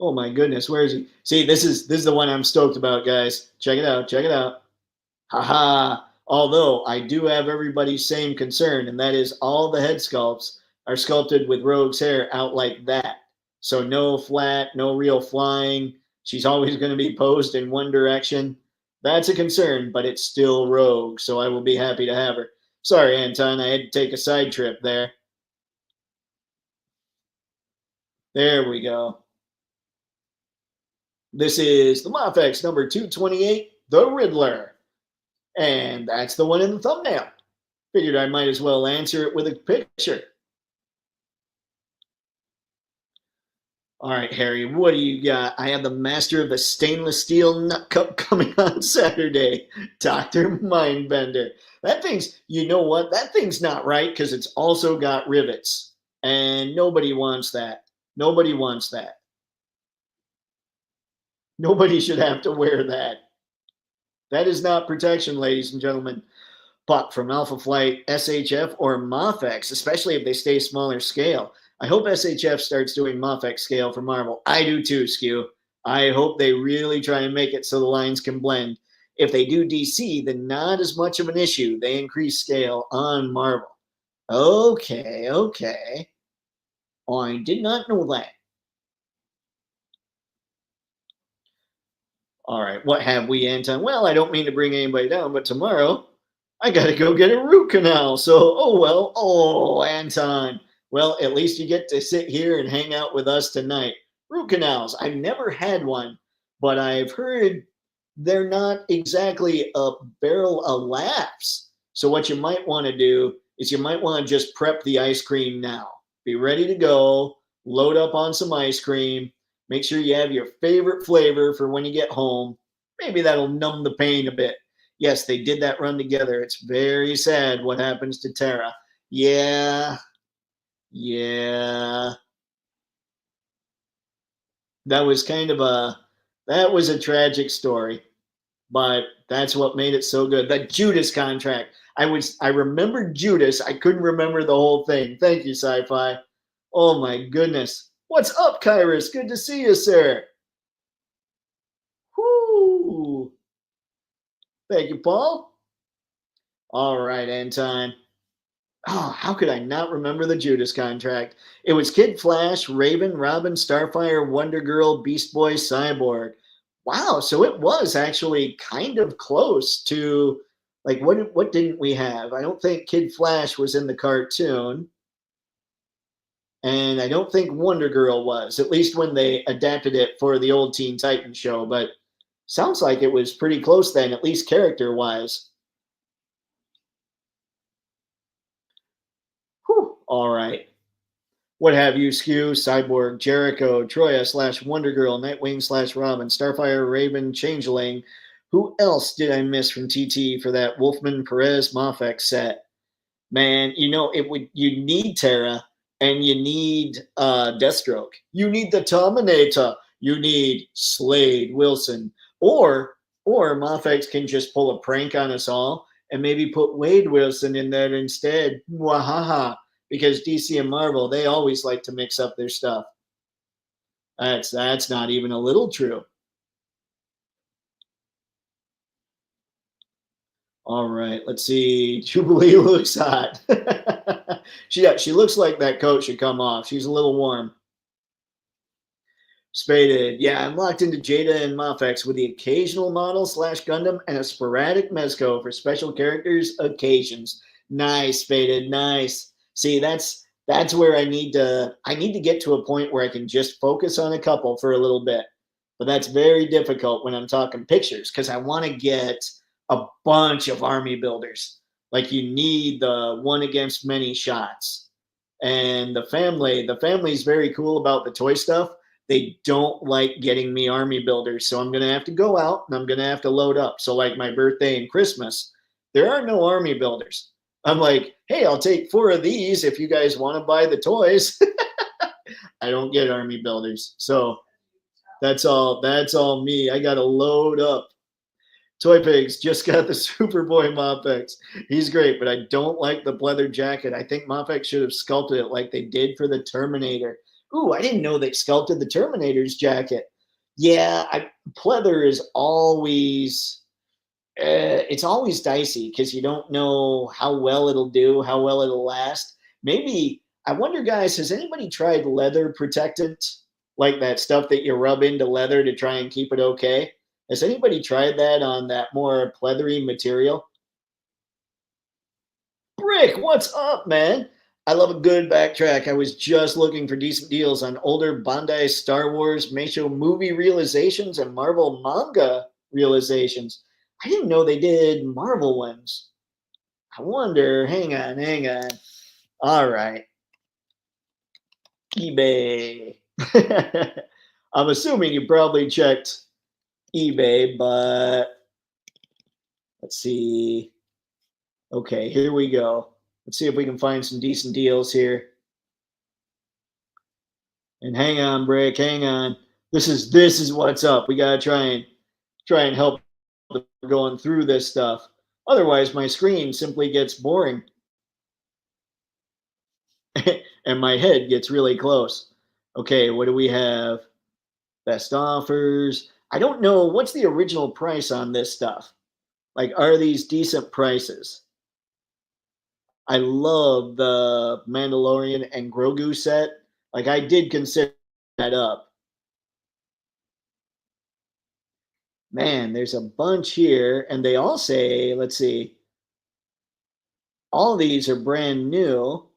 Oh my goodness, where is he? See, this is the one I'm stoked about, guys. Check it out. Check it out. Haha. Although I do have everybody's same concern, and that is all the head sculpts are sculpted with Rogue's hair out like that. So no flat, no real flying. She's always going to be posed in one direction. That's a concern, but it's still Rogue, so I will be happy to have her. Sorry, Anton, I had to take a side trip there. There we go. This is the MAFEX number 228, the Riddler. And that's the one in the thumbnail. Figured I might as well answer it with a picture. All right, Harry, what do you got? I have the Master of the Stainless Steel Nut Cup coming on Saturday. Dr. Mindbender. That thing's, you know what? That thing's not right because it's also got rivets. And nobody wants that. Nobody wants that. Nobody should have to wear that. That is not protection, ladies and gentlemen. But from Alpha Flight, SHF, or MAFEX, especially if they stay smaller scale. I hope SHF starts doing MAFEX scale for Marvel. I do too, Skew. I hope they really try and make it so the lines can blend. If they do DC, then not as much of an issue. They increase scale on Marvel. Okay, okay. I did not know that. All right, what have we, Anton? Well, I don't mean to bring anybody down, but tomorrow I got to go get a root canal. So, oh well. Oh, Anton. Well, at least you get to sit here and hang out with us tonight. Root canals. I've never had one, but I've heard they're not exactly a barrel of laughs. So what you might want to do is you might want to just prep the ice cream now. Be ready to go. Load up on some ice cream. Make sure you have your favorite flavor for when you get home. Maybe that'll numb the pain a bit. Yes, they did that run together. It's very sad what happens to Tara. Yeah. Yeah. That was a tragic story, but that's what made it so good. The Judas contract. I remembered Judas. I couldn't remember the whole thing. Thank you, Sci-Fi. Oh my goodness. What's up, Kyrus? Good to see you, sir. Whoo. Thank you, Paul. All right, Anton. Oh, how could I not remember the Judas contract? It was Kid Flash, Raven, Robin, Starfire, Wonder Girl, Beast Boy, Cyborg. Wow, so it was actually kind of close to, like, what didn't we have? I don't think Kid Flash was in the cartoon. And I don't think Wonder Girl was, at least when they adapted it for the old Teen Titans show. But sounds like it was pretty close then, at least character-wise. Whew, all right. What have you, Skew, Cyborg, Jericho, Troya / Wonder Girl, Nightwing / Robin, Starfire, Raven, Changeling. Who else did I miss from TT for that Wolfman Perez MAFEX set? Man, you need Tara and you need Deathstroke. You need the Terminator. You need Slade Wilson. Or MAFEX can just pull a prank on us all and maybe put Wade Wilson in there instead. Wahaha. Because DC and Marvel, they always like to mix up their stuff. That's not even a little true. All right, let's see. Jubilee looks hot. She looks like that coat should come off. She's a little warm. Spaded. Yeah, I'm locked into Jada and MAFEX with the occasional model / Gundam and a sporadic Mezco for special characters occasions. Nice, Spaded. Nice. See, that's where I need to get to a point where I can just focus on a couple for a little bit. But that's very difficult when I'm talking pictures because I want to get a bunch of army builders. Like you need the one against many shots. And the family's very cool about the toy stuff. They don't like getting me army builders. So I'm going to have to go out and I'm going to have to load up. So like my birthday and Christmas, there are no army builders. I'm like, hey, I'll take 4 of these if you guys want to buy the toys. I don't get army builders. So that's all me. I got to load up. Toypixx just got the Superboy MAFEX. He's great, but I don't like the leather jacket. I think MAFEX should have sculpted it like they did for the Terminator. Ooh, I didn't know they sculpted the Terminator's jacket. Yeah, pleather is always it's always dicey because you don't know how well it'll do, how well it'll last. Maybe I wonder, guys, has anybody tried leather protectant, like that stuff that you rub into leather to try and keep it okay? Has anybody tried that on that more pleathery material? Brick, what's up, man? I love a good backtrack. I was just looking for decent deals on older Bandai Star Wars Meisho movie realizations and Marvel manga realizations. I didn't know they did Marvel ones. I wonder, hang on, hang on. All right, eBay. I'm assuming you probably checked eBay, but let's see. Okay, here we go. Let's see if we can find some decent deals here. And hang on, Brick, hang on. This is what's up. We gotta try and help going through this stuff. Otherwise, my screen simply gets boring and my head gets really close. Okay, what do we have? Best offers. I don't know what's the original price on this stuff. Like, are these decent prices? I love the Mandalorian and Grogu set. Like, I did consider that up. Man, there's a bunch here, and they all say, let's see, all these are brand new.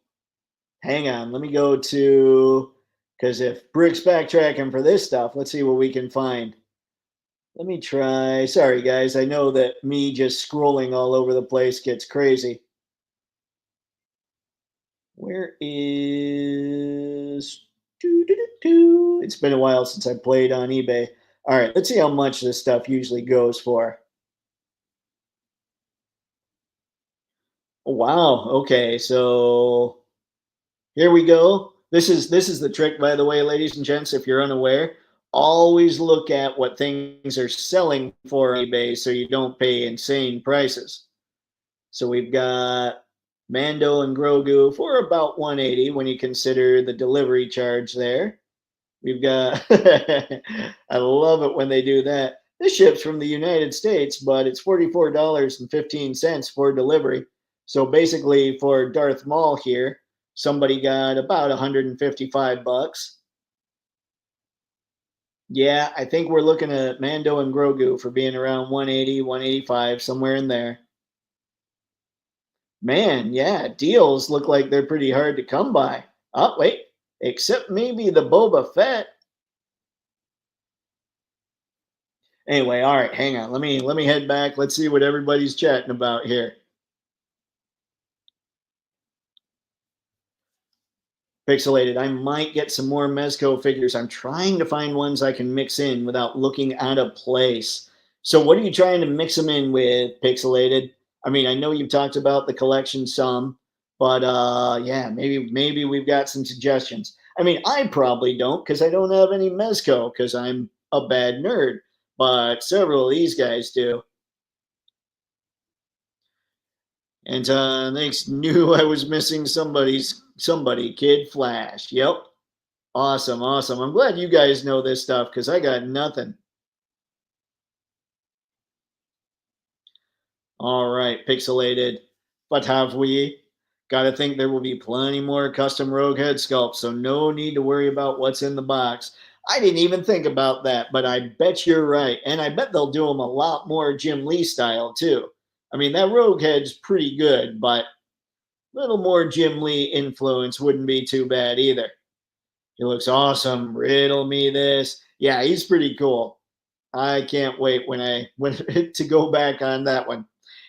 Hang on, let me go to, because if Brick's backtracking for this stuff, let's see what we can find. Let me try. Sorry, guys. I know that me just scrolling all over the place gets crazy. Where is. It's been a while since I played on eBay. All right, let's see how much this stuff usually goes for. Oh, wow. Okay, so here we go. This is the trick, by the way, ladies and gents. If you're unaware, always look at what things are selling for on eBay so you don't pay insane prices. So we've got Mando and Grogu for about 180 when you consider the delivery charge there. We've got I love it when they do that. This ships from the United States, but it's $44.15 for delivery. So basically for Darth Maul here, somebody got about 155 bucks. Yeah, I think we're looking at Mando and Grogu for being around 180, 185, somewhere in there. Man, yeah, deals look like they're pretty hard to come by. Oh, wait, except maybe the Boba Fett. Anyway, all right, hang on. Let me head back. Let's see what everybody's chatting about here. Pixelated. I might get some more Mezco figures. I'm trying to find ones I can mix in without looking out of place. So, what are you trying to mix them in with, Pixelated? I mean, I know you've talked about the collection some, but yeah, maybe we've got some suggestions. I mean, I probably don't because I don't have any Mezco because I'm a bad nerd, but several of these guys do. And thanks. Knew I was missing somebody. Kid Flash. Yep. Awesome, awesome. I'm glad you guys know this stuff because I got nothing. All right, pixelated. But have we? Got to think there will be plenty more custom Rogue head sculpts, so no need to worry about what's in the box. I didn't even think about that, but I bet you're right. And I bet they'll do them a lot more Jim Lee style, too. I mean, that Rogue head's pretty good, but a little more Jim Lee influence wouldn't be too bad either. He looks awesome. Riddle me this. Yeah, he's pretty cool. I can't wait when to go back on that one.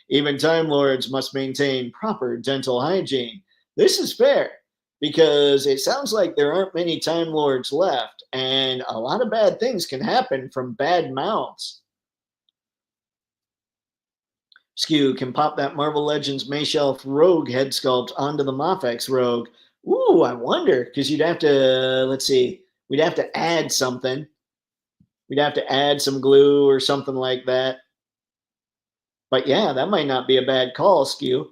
Even Time Lords must maintain proper dental hygiene. This is fair because it sounds like there aren't many Time Lords left, and a lot of bad things can happen from bad mouths. Skew can pop that Marvel Legends Mayshelf Rogue head sculpt onto the MAFEX Rogue. Ooh, I wonder because you'd have to let's see, we'd have to add something. We'd have to add some glue or something like that. But yeah, that might not be a bad call, Skew.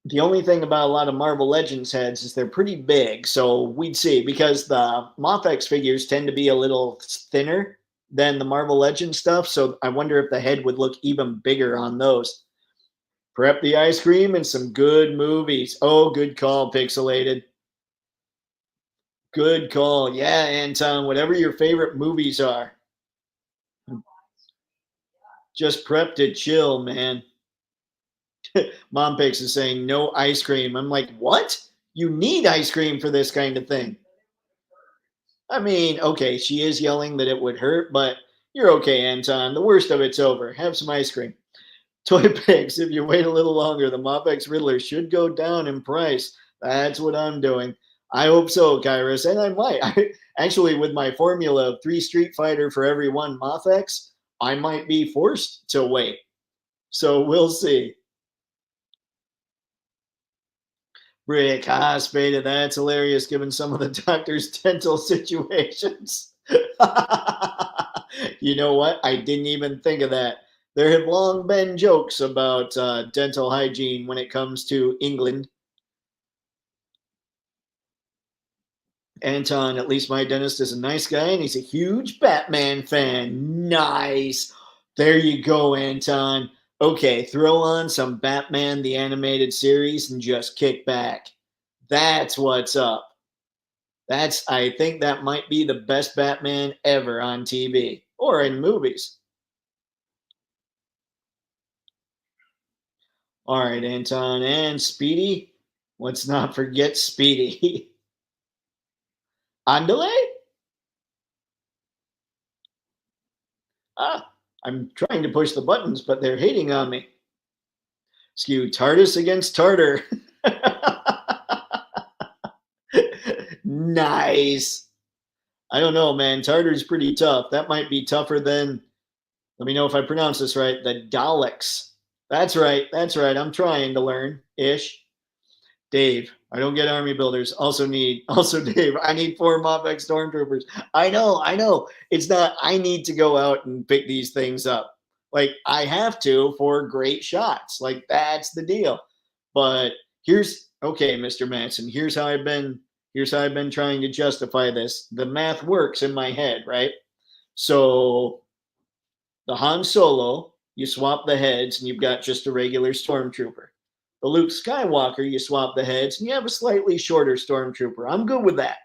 The only thing about a lot of Marvel Legends heads is they're pretty big, so we'd see, because the MAFEX figures tend to be a little thinner than the Marvel Legends stuff, so I wonder if the head would look even bigger on those. Prep the ice cream and some good movies. Oh, good call, Pixelated. Good call. Yeah, Anton, whatever your favorite movies are, just prep to chill, man. Mom Pix is saying no ice cream. I'm like, what? You need ice cream for this kind of thing. I mean, okay, she is yelling that it would hurt, but you're okay, Anton. The worst of it's over. Have some ice cream. Toypixx, if you wait a little longer, the MAFEX Riddler should go down in price. That's what I'm doing. I hope so, Kairos, and I might. Actually, with my formula of 3 Street Fighter for every 1 MAFEX, I might be forced to wait. So we'll see. Brick, Spada, that's hilarious given some of the doctor's dental situations. You know what? I didn't even think of that. There have long been jokes about dental hygiene when it comes to England. Anton, at least my dentist is a nice guy and he's a huge Batman fan. Nice. There you go, Anton. Okay, throw on some Batman the Animated Series and just kick back. That's what's up. I think that might be the best Batman ever on TV or in movies. All right, Anton and Speedy. Let's not forget Speedy. Andale? I'm trying to push the buttons, but they're hating on me. Skew TARDIS against Tartar. Nice. I don't know, man. Tartar's pretty tough. That might be tougher than, let me know if I pronounce this right, the Daleks. That's right. That's right. I'm trying to learn ish. Dave, I don't get army builders. Also, Dave, I need 4 MAFEX stormtroopers. I know. It's not, I need to go out and pick these things up. Like, I have to for great shots. Like, that's the deal. But okay, Mr. Manson, here's how I've been trying to justify this. The math works in my head, right? So the Han Solo, you swap the heads and you've got just a regular stormtrooper. The Luke Skywalker, you swap the heads and you have a slightly shorter stormtrooper. I'm good with that.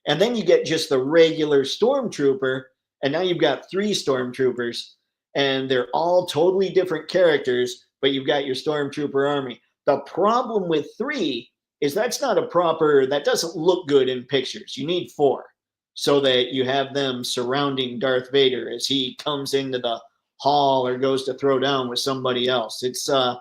And then you get just the regular stormtrooper, and now you've got 3 stormtroopers, and they're all totally different characters, but you've got your stormtrooper army. The problem with 3 is that doesn't look good in pictures. You need 4 so that you have them surrounding Darth Vader as he comes into the hall or goes to throw down with somebody else. It's a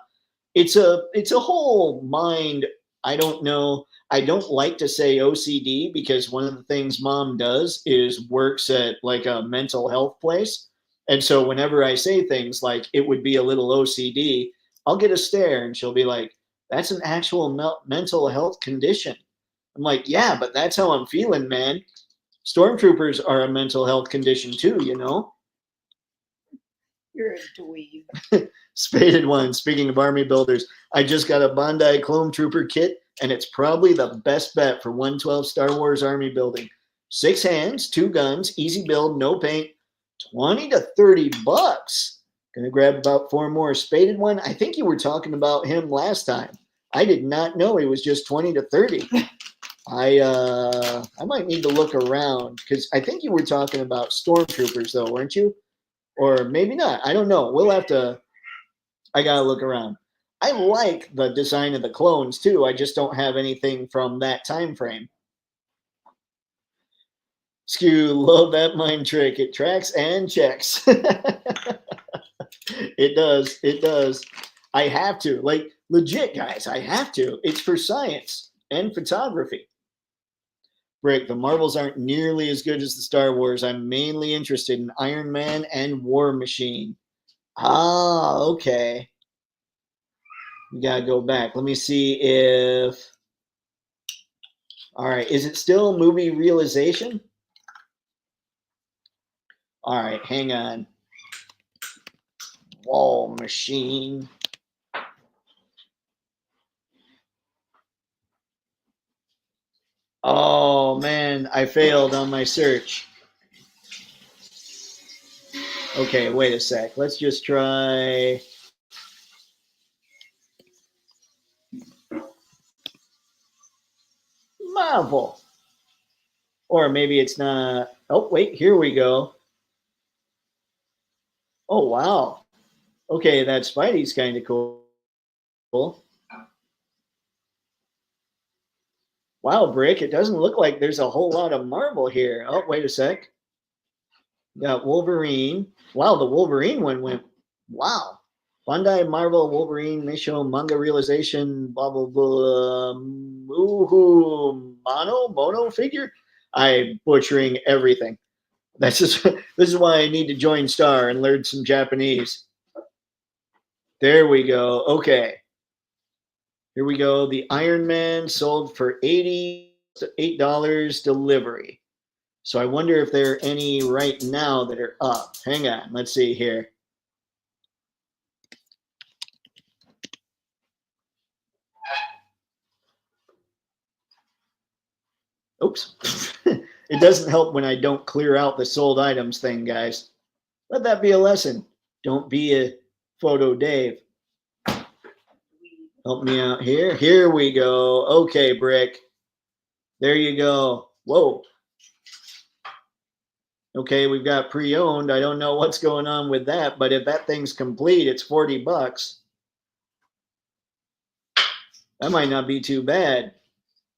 whole mind. I don't know. I don't like to say OCD because one of the things mom does is works at like a mental health place. And so whenever I say things like it would be a little OCD, I'll get a stare and she'll be like, that's an actual mental health condition. I'm like, yeah, but that's how I'm feeling, man. Stormtroopers are a mental health condition too, you know? You're a dweeb. Spaded one. Speaking of army builders, I just got a Bandai Clone Trooper kit, and it's probably the best bet for 112 Star Wars army building. 6 hands, 2 guns, easy build, no paint, 20 to 30 bucks. Gonna grab about 4 more. Spaded one. I think you were talking about him last time. I did not know he was just 20 to 30. I might need to look around because I think you were talking about stormtroopers though, weren't you? Or maybe not. I don't know. I gotta look around. I like the design of the clones too. I just don't have anything from that time frame. Skew, love that mind trick. It tracks and checks. It does. It does. I have to. Like, legit, guys, I have to. It's for science and photography. Rick, the Marvels aren't nearly as good as the Star Wars. I'm mainly interested in Iron Man and War Machine. Ah, okay. We gotta go back. Let me see if. All right, is it still movie realization? All right, hang on. Wall Machine. I failed on my search. Okay, wait a sec. Let's just try. Marvel. Or maybe it's not. Oh, wait, here we go. Oh, wow. Okay, that Spidey's kind of cool. Wow, Brick, it doesn't look like there's a whole lot of Marvel here. Oh, wait a sec. Got Wolverine. Wow, the Wolverine one went. Wow. Bandai Marvel Wolverine Misho manga realization blah blah blah. Mono figure. I'm butchering everything. That's just this is why I need to join Star and learn some Japanese. There we go. Okay. Here we go. The Iron Man sold for $88 delivery. So I wonder if there are any right now that are up. Hang on. Let's see here. Oops. It doesn't help when I don't clear out the sold items thing, guys. Let that be a lesson. Don't be a photo Dave. Help me out here. Here we go. Okay, Brick. There you go. Whoa. Okay, we've got pre-owned. I don't know what's going on with that, but if that thing's complete, it's 40 bucks. That might not be too bad.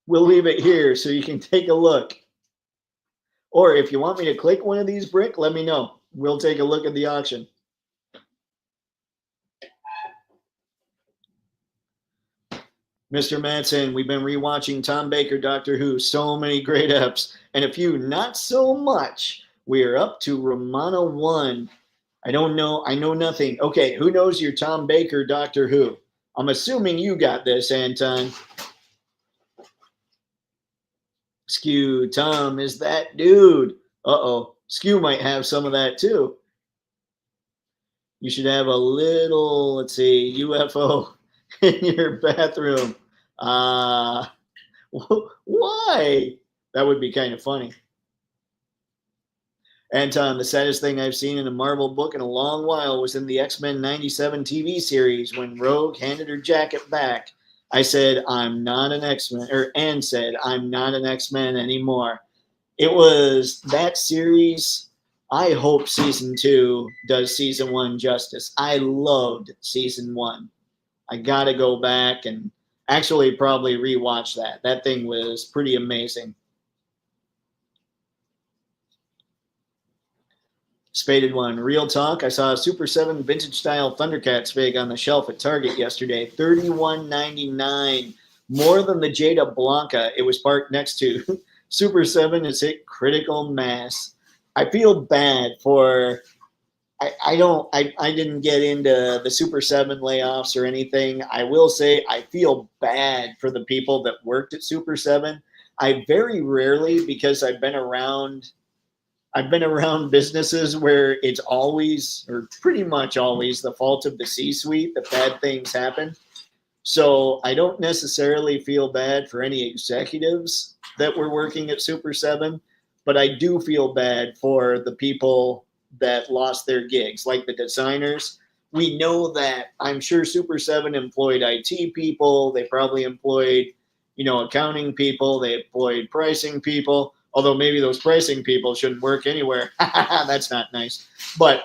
We'll leave it here so you can take a look. Or if you want me to click one of these, Brick, let me know. We'll take a look at the auction. Mr. Madsen, we've been rewatching Tom Baker, Doctor Who. So many great eps, and a few not so much. We are up to Romana 1. I don't know. I know nothing. Okay, who knows your Tom Baker, Doctor Who? I'm assuming you got this, Anton. Skew, Tom is that dude. Uh-oh. Skew might have some of that too. You should have a little, let's see, UFO in your bathroom. Why? That would be kind of funny. Anton, the saddest thing I've seen in a Marvel book in a long while was in the X-Men 97 TV series when Rogue handed her jacket back. I said, I'm not an X-Men, or Anne said, I'm not an X-Men anymore. It was that series. I hope season 2 does season 1 justice. I loved season 1. I got to go back and actually probably rewatch that. That thing was pretty amazing. Spaded one. Real talk. I saw a Super 7 vintage style Thundercats fig on the shelf at Target yesterday. $31.99. More than the Jada Blanca it was parked next to. Super 7 has hit critical mass. I feel bad for. I didn't get into the Super 7 layoffs or anything. I will say I feel bad for the people that worked at Super 7. I very rarely, because I've been around businesses where it's always, or pretty much always, the fault of the C-suite that bad things happen. So I don't necessarily feel bad for any executives that were working at Super 7, but I do feel bad for the people that lost their gigs, like the designers. We know that I'm sure Super 7 employed IT people. They probably employed, accounting people. They employed pricing people. Although maybe those pricing people shouldn't work anywhere. That's not nice. But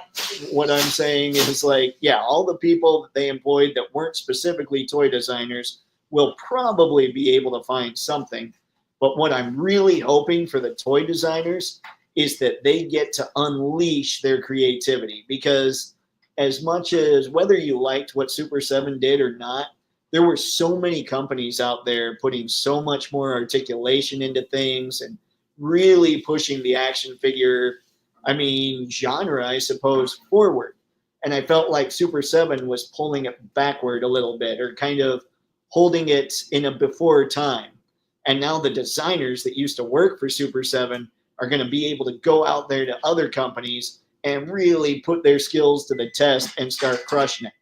what I'm saying is all the people that they employed that weren't specifically toy designers will probably be able to find something. But what I'm really hoping for the toy designers is that they get to unleash their creativity, because as much as whether you liked what Super 7 did or not, there were so many companies out there putting so much more articulation into things and really pushing the action figure, genre, I suppose, forward. And I felt like Super 7 was pulling it backward a little bit, or kind of holding it in a before time. And now the designers that used to work for Super 7 are going to be able to go out there to other companies and really put their skills to the test and start crushing it.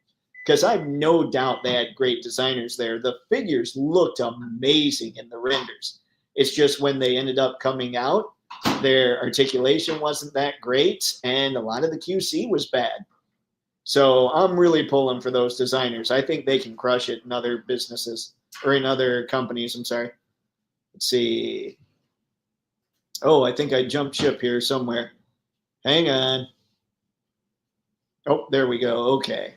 Because I've no doubt they had great designers there. The figures looked amazing in the renders. It's just when they ended up coming out, their articulation wasn't that great, and a lot of the QC was bad. So I'm really pulling for those designers. I think they can crush it in other businesses or in other companies. I'm sorry. Let's see. Oh, I think I jumped ship here somewhere. Hang on. Oh, there we go. Okay.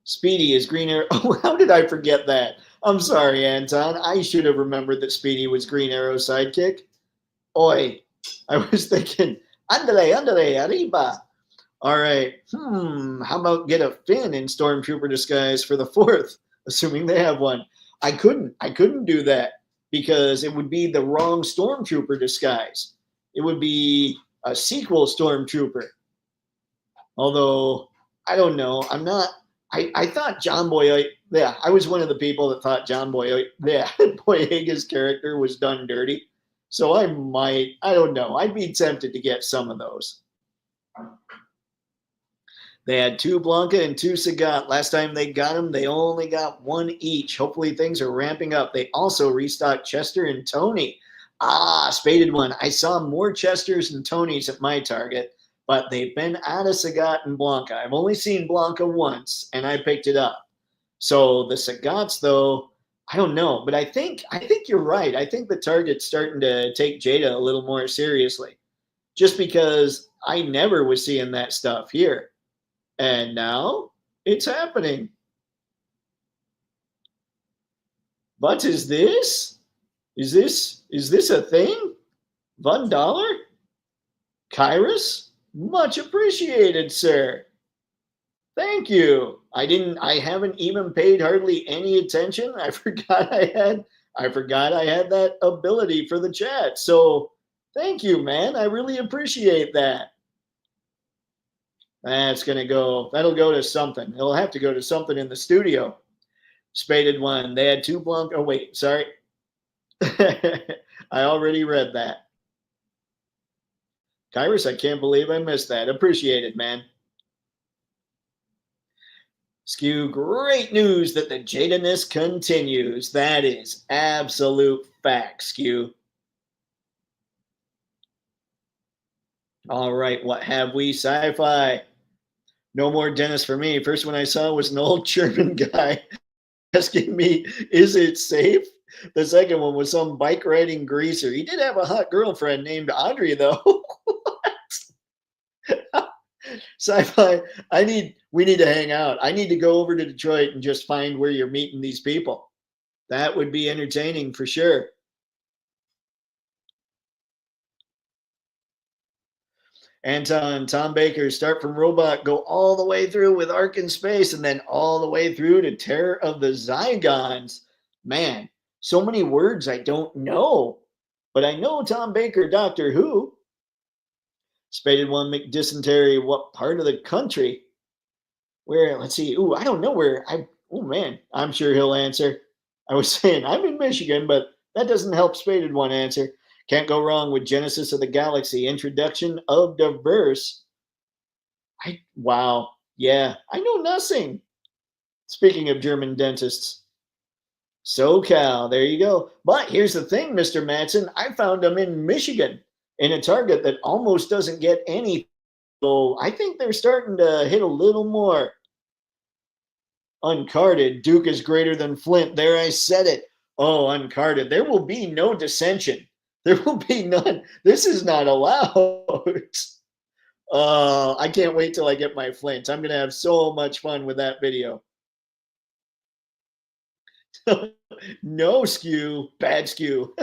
Speedy is Green Arrow. Oh, how did I forget that? I'm sorry, Anton. I should have remembered that Speedy was Green Arrow's sidekick. Oi, I was thinking, andale, andale, arriba. All right. How about get a Finn in Stormtrooper disguise for the 4th, assuming they have one? I couldn't do that because it would be the wrong Stormtrooper disguise. It would be a sequel Stormtrooper. Although, I don't know. I thought John Boyega, I was one of the people that thought John Boyega's character was done dirty. So I don't know. I'd be tempted to get some of those. They had 2 Blanca and 2 Sagat. Last time they got them, they only got 1 each. Hopefully things are ramping up. They also restocked Chester and Tony. Spaded one. I saw more Chesters and Tonys at my Target, but they've been out of Sagat and Blanca. I've only seen Blanca once, and I picked it up. So the Sagats, though, I don't know. But I think you're right. I think the Target's starting to take Jada a little more seriously. Just because I never was seeing that stuff here. And now it's happening. But is this a thing? $1? Kairos? Much appreciated, sir. Thank you. I haven't even paid hardly any attention. I forgot I had that ability for the chat. So thank you, man. I really appreciate that. That'll go to something. It'll have to go to something in the studio. Spaded one. They had 2 Blanca. Oh, wait, sorry. I already read that. Kairos, I can't believe I missed that. Appreciate it, man. Skew, great news that the Jada-ness continues. That is absolute fact, Skew. All right, what have we? Sci-fi. No more Dennis for me. First one I saw was an old German guy asking me, is it safe? The second one was some bike riding greaser. He did have a hot girlfriend named Audrey, though. Sci-fi, we need to hang out. I need to go over to Detroit and just find where you're meeting these people. That would be entertaining for sure. Anton, Tom Baker, start from Robot, go all the way through with Ark in Space, and then all the way through to Terror of the Zygons. Man, so many words I don't know. But I know Tom Baker, Doctor Who. Spaded one, McDysentery, what part of the country? Where, let's see. I don't know where. Man, I'm sure he'll answer. I was saying, I'm in Michigan, but that doesn't help Spaded one answer. Can't go wrong with Genesis of the Galaxy. Introduction of Diverse. Wow. Yeah, I know nothing. Speaking of German dentists. SoCal, there you go. But here's the thing, Mr. Madsen. I found them in Michigan in a Target that almost doesn't get any. So I think they're starting to hit a little more. Uncarded. Duke is greater than Flint. There, I said it. Oh, uncarded. There will be no dissension. There will be none. This is not allowed. I can't wait till I get my Flint. I'm going to have so much fun with that video. No Skew. Bad Skew.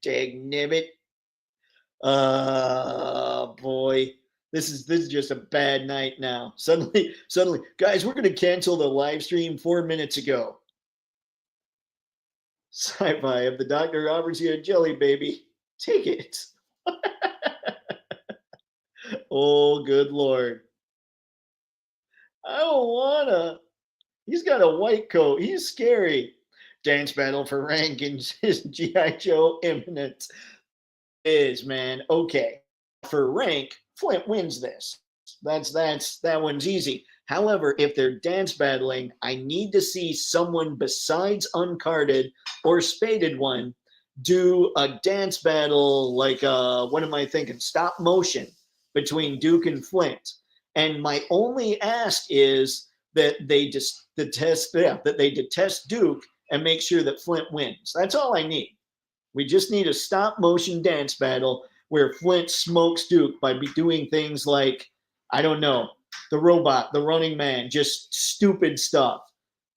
Dang nibbit. Boy. This is just a bad night now. Suddenly, guys, we're going to cancel the live stream 4 minutes ago. Sci-fi, if the doctor offers you a jelly baby, take it. Oh, good Lord. I don't wanna. He's got a white coat. He's scary. Dance battle for rank in G.I. Joe imminent. Man. Okay. For rank, Flint wins this. That one's easy. However, if they're dance battling, I need to see someone besides Uncarded or Spaded One do a dance battle like what am I thinking? Stop motion between Duke and Flint. And my only ask is that they just detest Duke and make sure that Flint wins. That's all I need. We just need a stop motion dance battle where Flint smokes Duke by doing things like, I don't know, the robot, the running man, just stupid stuff.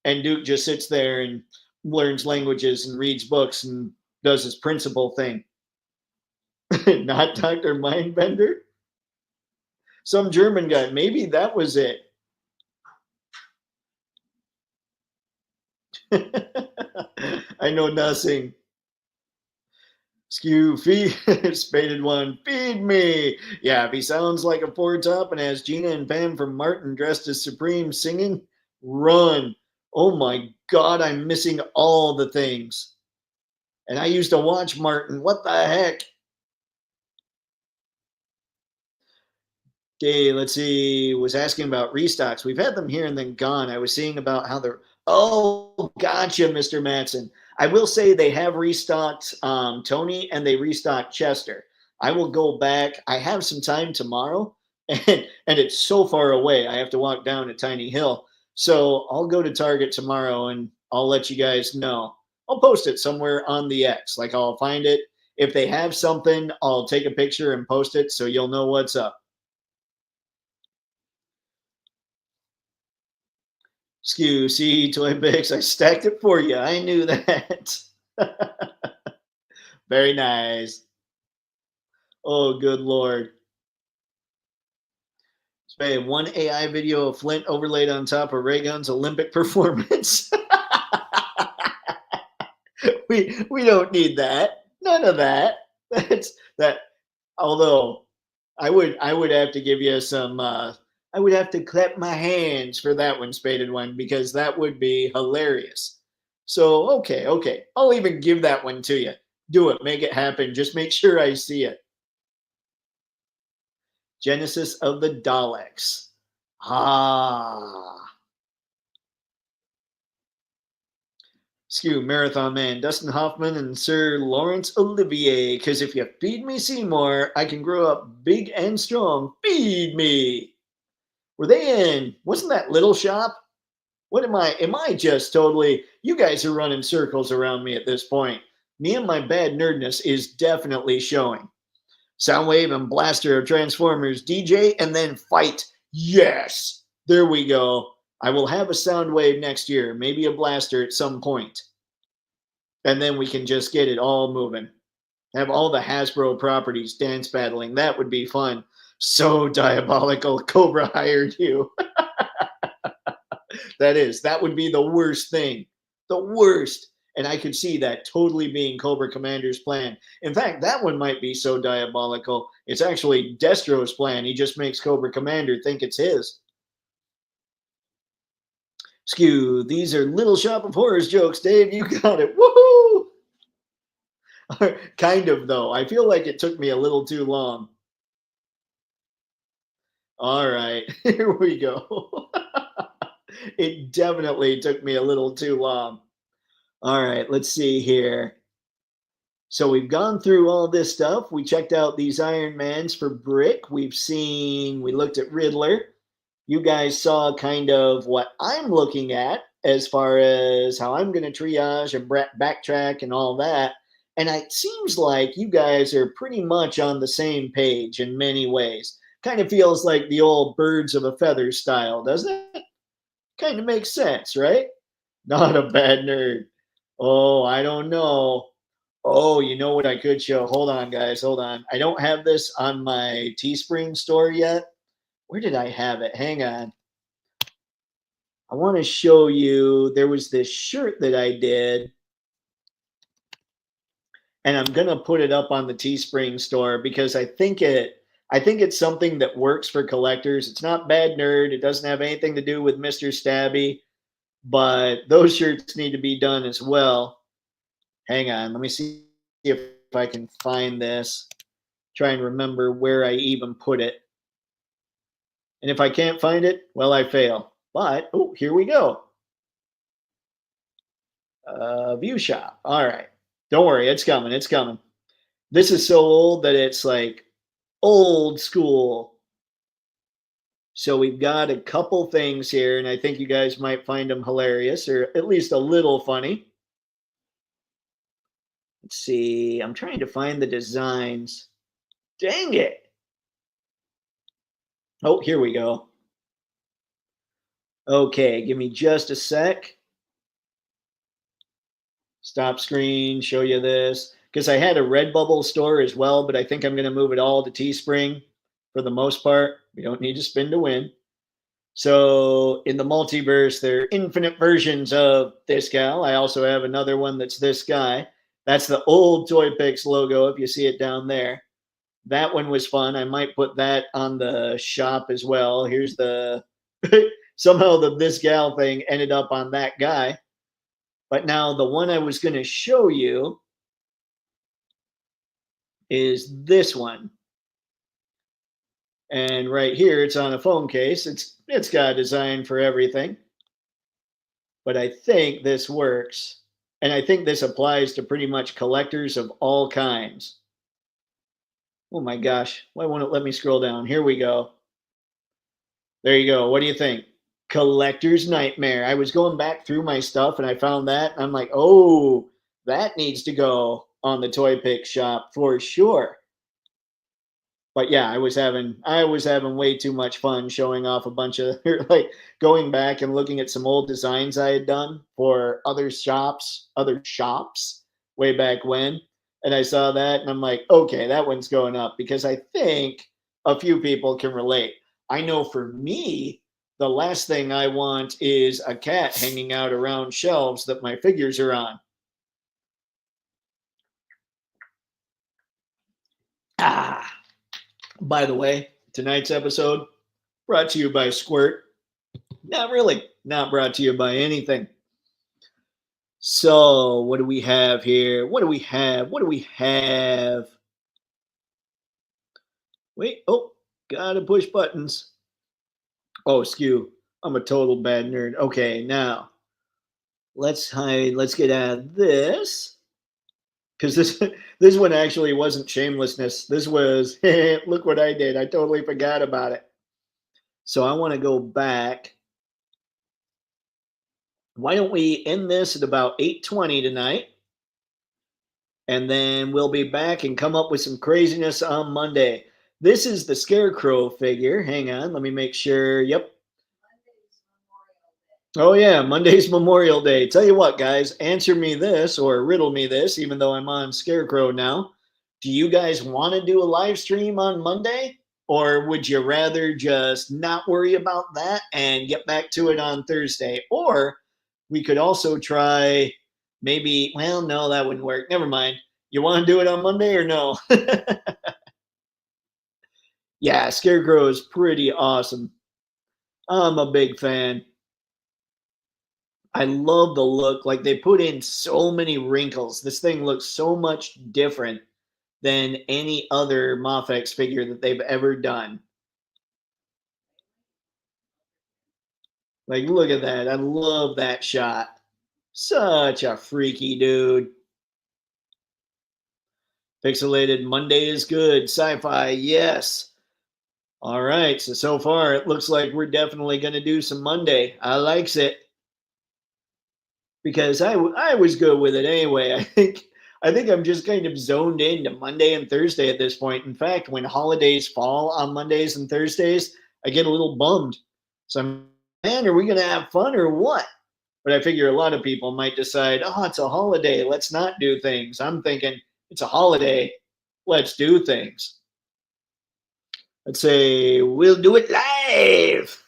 And Duke just sits there and learns languages and reads books and does his principal thing. Not Dr. Mindbender? Some German guy. Maybe that was it. I know nothing. Skew, feed, Spaded One, feed me. Yeah, if he sounds like a four top and has Gina and Pam from Martin dressed as Supreme singing, run. Oh my God, I'm missing all the things. And I used to watch Martin. What the heck? Okay, let's see. Was asking about restocks. We've had them here and then gone. I was seeing about how they're. Oh, gotcha, Mr. Matson. I will say they have restocked Tony and they restocked Chester. I will go back. I have some time tomorrow, and it's so far away. I have to walk down a tiny hill. So I'll go to Target tomorrow and I'll let you guys know. I'll post it somewhere on the X. Like I'll find it. If they have something, I'll take a picture and post it so you'll know what's up. Excuse see, Toypixx, I stacked it for you. I knew that. Very nice. Oh, good Lord. Say one AI video of Flint overlaid on top of Raygun's Olympic performance. We don't need that. None of that. That's that. Although I would have to give you some. I would have to clap my hands for that one, Spaded One, because that would be hilarious. So okay, I'll even give that one to you. Do it, make it happen. Just make sure I see it. Genesis of the Daleks. Ah. Skew Marathon Man, Dustin Hoffman, and Sir Laurence Olivier. Because if you feed me Seymour, I can grow up big and strong. Feed me. Were they in? Wasn't that Little Shop? What am I? Am I just totally? You guys are running circles around me at this point. Me and my bad nerdness is definitely showing. Soundwave and Blaster of Transformers, DJ, and then fight. Yes, there we go. I will have a Soundwave next year, maybe a Blaster at some point. And then we can just get it all moving. Have all the Hasbro properties dance battling. That would be fun. So diabolical. Cobra hired you. That would be the worst thing. The worst. And I could see that totally being Cobra Commander's plan. In fact, that one might be so diabolical. It's actually Destro's plan. He just makes Cobra Commander think it's his. Skew, these are Little Shop of Horrors jokes, Dave. You got it. Woohoo! Kind of, though. I feel like it took me a little too long. All right, here we go. It definitely took me a little too long. All right, let's see here. So we've gone through all this stuff. We checked out these Iron Mans for Brick. We looked at Riddler. You guys saw kind of what I'm looking at as far as how I'm going to triage and backtrack and all that. And it seems like you guys are pretty much on the same page in many ways. Kind of feels like the old birds of a feather style, doesn't it? Kind of makes sense, right? Not a bad nerd. Oh, I don't know. Oh, you know what I could show? Hold on, guys. Hold on. I don't have this on my Teespring store yet. Where did I have it? Hang on. I want to show you. There was this shirt that I did, and I'm gonna put it up on the Teespring store because I think it's something that works for collectors. It's not bad nerd. It doesn't have anything to do with Mr. Stabby, but those shirts need to be done as well. Hang on. Let me see if I can find this. Try and remember where I even put it. And if I can't find it, well, I fail. But, oh, here we go. View shop. All right. Don't worry, it's coming. It's coming. This is so old that it's like old school. So we've got a couple things here, and I think you guys might find them hilarious or at least a little funny. Let's see. I'm trying to find the designs. Dang it. Oh, here we go. Okay, give me just a sec. Stop screen, show you this. Because I had a Redbubble store as well, but I think I'm going to move it all to Teespring for the most part. We don't need to spin to win. So in the multiverse, there are infinite versions of this gal. I also have another one that's this guy. That's the old Toypixx logo, if you see it down there. That one was fun. I might put that on the shop as well. Here's the somehow this gal thing ended up on that guy. But now the one I was going to show you is this one. And right here, it's on a phone case. It's got a design for everything. But I think this works. And I think this applies to pretty much collectors of all kinds. Oh my gosh, why won't it let me scroll down? Here we go. There you go. What do you think? Collector's nightmare. I was going back through my stuff and I found that. I'm like, oh, that needs to go on the Toypixx shop for sure. But yeah, I was having way too much fun showing off a bunch of like going back and looking at some old designs I had done for other shops way back when. And I saw that and I'm like, okay, that one's going up because I think a few people can relate. I know for me, the last thing I want is a cat hanging out around shelves that my figures are on. Ah, by the way, tonight's episode brought to you by Squirt. Not really, not brought to you by anything. So, what do we have here? What do we have? Wait, oh, gotta push buttons. Oh, skew. I'm a total bad nerd. Okay, now let's get out of this. Because this one actually wasn't shamelessness. This was look what I did. I totally forgot about it. So I want to go back. Why don't we end this at about 8:20 tonight? And then we'll be back and come up with some craziness on Monday. This is the Scarecrow figure. Hang on, let me make sure. Yep. Oh, yeah, Monday's Memorial Day. Tell you what, guys, answer me this or riddle me this, even though I'm on Scarecrow now. Do you guys want to do a live stream on Monday? Or would you rather just not worry about that and get back to it on Thursday? Or we could also try maybe, well, no, that wouldn't work. Never mind. You want to do it on Monday or no? Yeah, Scarecrow is pretty awesome. I'm a big fan. I love the look. Like they put in so many wrinkles. This thing looks so much different than any other MAFEX figure that they've ever done. Like, look at that. I love that shot. Such a freaky dude. Pixelated Monday is good. Sci-fi, yes. All right. So far, it looks like we're definitely going to do some Monday. I likes it. Because I was good with it anyway. I think I'm just kind of zoned into Monday and Thursday at this point. In fact, when holidays fall on Mondays and Thursdays, I get a little bummed. So I'm, man, are we going to have fun or what? But I figure a lot of people might decide, oh, it's a holiday. Let's not do things. I'm thinking it's a holiday. Let's do things. Let's say we'll do it live.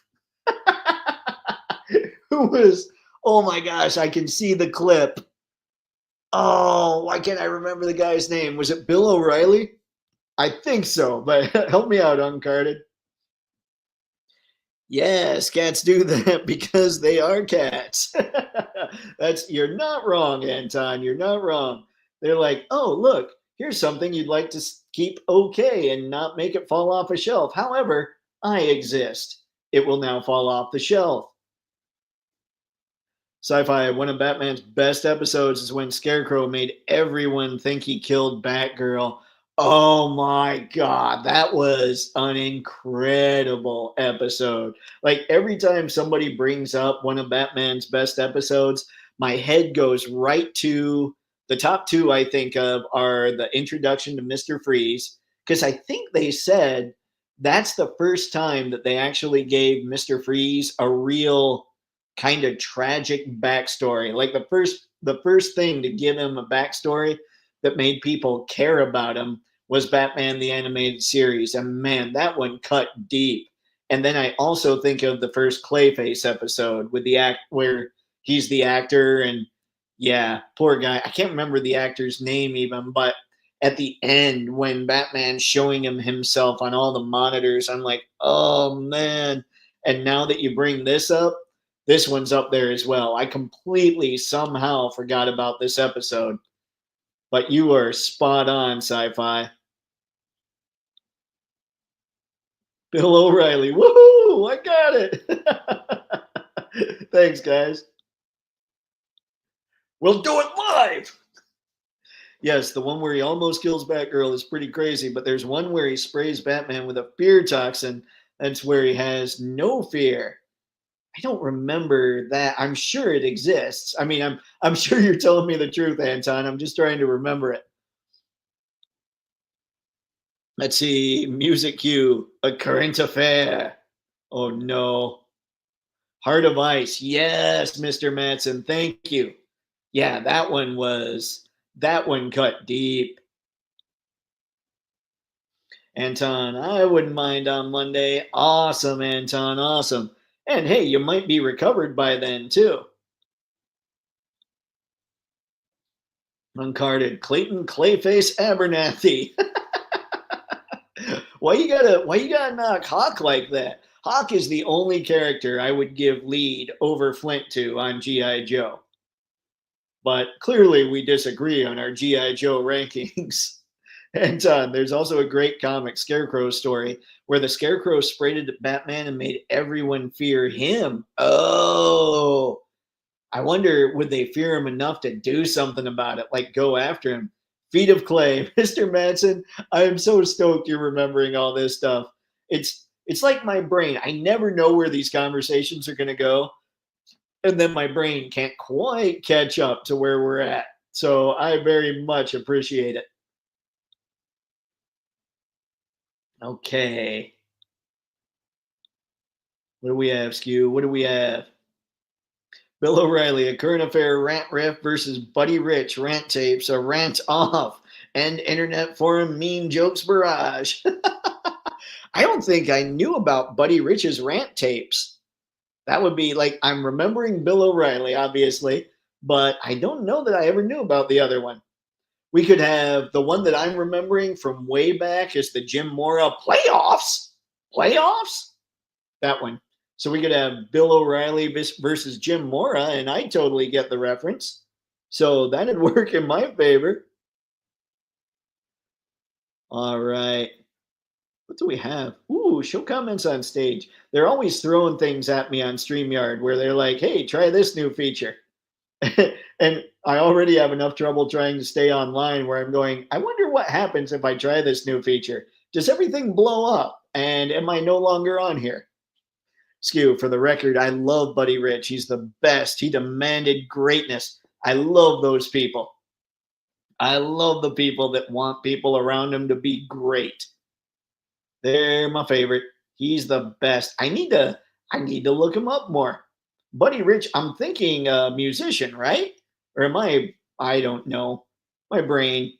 Who was, oh my gosh, I can see the clip. Oh, why can't I remember the guy's name? Was it Bill O'Reilly? I think so, but help me out, Uncarded. Yes, cats do that because they are cats. You're not wrong, Anton. You're not wrong. They're like, oh, look, here's something you'd like to keep okay and not make it fall off a shelf. However, I exist. it will now fall off the shelf. Sci-fi, one of Batman's best episodes is when Scarecrow made everyone think he killed Batgirl. Oh my god, that was an incredible episode. Like every time somebody brings up one of Batman's best episodes, my head goes right to the top two I think of are the introduction to Mr. Freeze, because I think they said that's the first time that they actually gave Mr. Freeze a real kind of tragic backstory. Like the first thing to give him a backstory that made people care about him was Batman the Animated Series. And man, that one cut deep. And then I also think of the first Clayface episode with the act where he's the actor and yeah, poor guy. I can't remember the actor's name even, but at the end when Batman's showing him himself on all the monitors, I'm like, oh man. And now that you bring this up, this one's up there as well. I completely somehow forgot about this episode, but you are spot on, Sci-Fi. Bill O'Reilly, woohoo! I got it. Thanks, guys. We'll do it live. Yes, the one where he almost kills Batgirl is pretty crazy, but there's one where he sprays Batman with a fear toxin. That's where he has no fear. I don't remember that. I'm sure it exists. I mean, I'm sure you're telling me the truth, Anton. I'm just trying to remember it. Let's see. Music cue. A current affair. Oh no. Heart of Ice. Yes, Mr. Matson. Thank you. Yeah, that one cut deep. Anton, I wouldn't mind on Monday. Awesome, Anton. Awesome. And hey, you might be recovered by then too. Uncarded Clayton Clayface Abernathy. why you gotta knock Hawk like that? Hawk is the only character I would give lead over Flint to on G.I. Joe. But clearly we disagree on our G.I. Joe rankings. And there's also a great comic, Scarecrow story, where the Scarecrow sprayed at Batman and made everyone fear him. Oh, I wonder, would they fear him enough to do something about it, like go after him? Feet of Clay, Mr. Manson. I am so stoked you're remembering all this stuff. It's like my brain. I never know where these conversations are going to go, and then my brain can't quite catch up to where we're at. So I very much appreciate it. Okay. What do we have, Skew? What do we have? Bill O'Reilly, a current affair rant riff versus Buddy Rich rant tapes, a rant off, and internet forum meme jokes barrage. I don't think I knew about Buddy Rich's rant tapes. That would be like, I'm remembering Bill O'Reilly, obviously, but I don't know that I ever knew about the other one. We could have the one that I'm remembering from way back is the Jim Mora playoffs. Playoffs? That one. So we could have Bill O'Reilly versus Jim Mora, and I totally get the reference. So that'd work in my favor. All right. What do we have? Ooh, show comments on stage. They're always throwing things at me on StreamYard where they're like, hey, try this new feature. And I already have enough trouble trying to stay online where I'm going, I wonder what happens if I try this new feature. Does everything blow up? And am I no longer on here? Skew, for the record, I love Buddy Rich. He's the best. He demanded greatness. I love those people. I love the people that want people around him to be great. They're my favorite. He's the best. I need to look him up more. Buddy Rich, I'm thinking musician, right? Or am I don't know. My brain.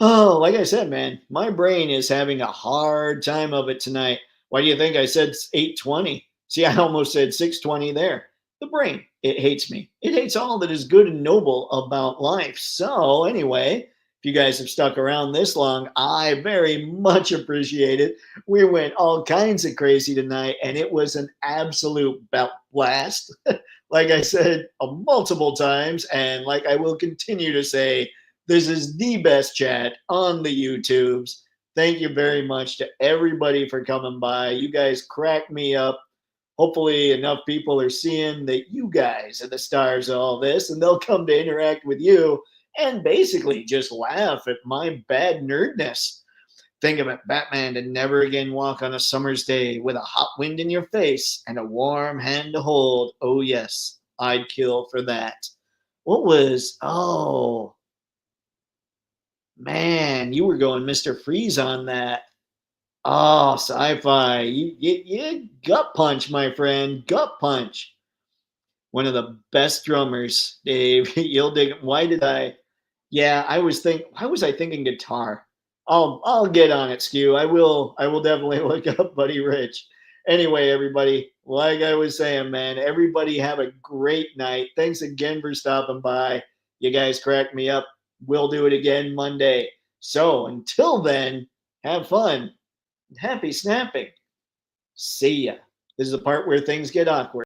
Oh, like I said, man, my brain is having a hard time of it tonight. Why do you think I said 8:20? See, I almost said 6:20 there. The brain, it hates me. It hates all that is good and noble about life. So, anyway, if you guys have stuck around this long, I very much appreciate it. We went all kinds of crazy tonight, and it was an absolute blast. Like I said multiple times, and like I will continue to say, this is the best chat on the YouTubes. Thank you very much to everybody for coming by. You guys crack me up. hopefully enough people are seeing that you guys are the stars of all this, and they'll come to interact with you and basically just laugh at my bad nerdness. Think of it, Batman to never again walk on a summer's day with a hot wind in your face and a warm hand to hold. Oh, yes, I'd kill for that. What was, oh, man, you were going Mr. Freeze on that. Oh, sci-fi. You gut punch, my friend. Gut punch. One of the best drummers, Dave. You'll dig it. Why did I? Yeah, why was I thinking guitar? I'll get on it, Skew. I will definitely look up Buddy Rich. Anyway, everybody, like I was saying, man, everybody have a great night. Thanks again for stopping by. You guys cracked me up. We'll do it again Monday. So until then, have fun. Happy snapping. See ya. This is the part where things get awkward.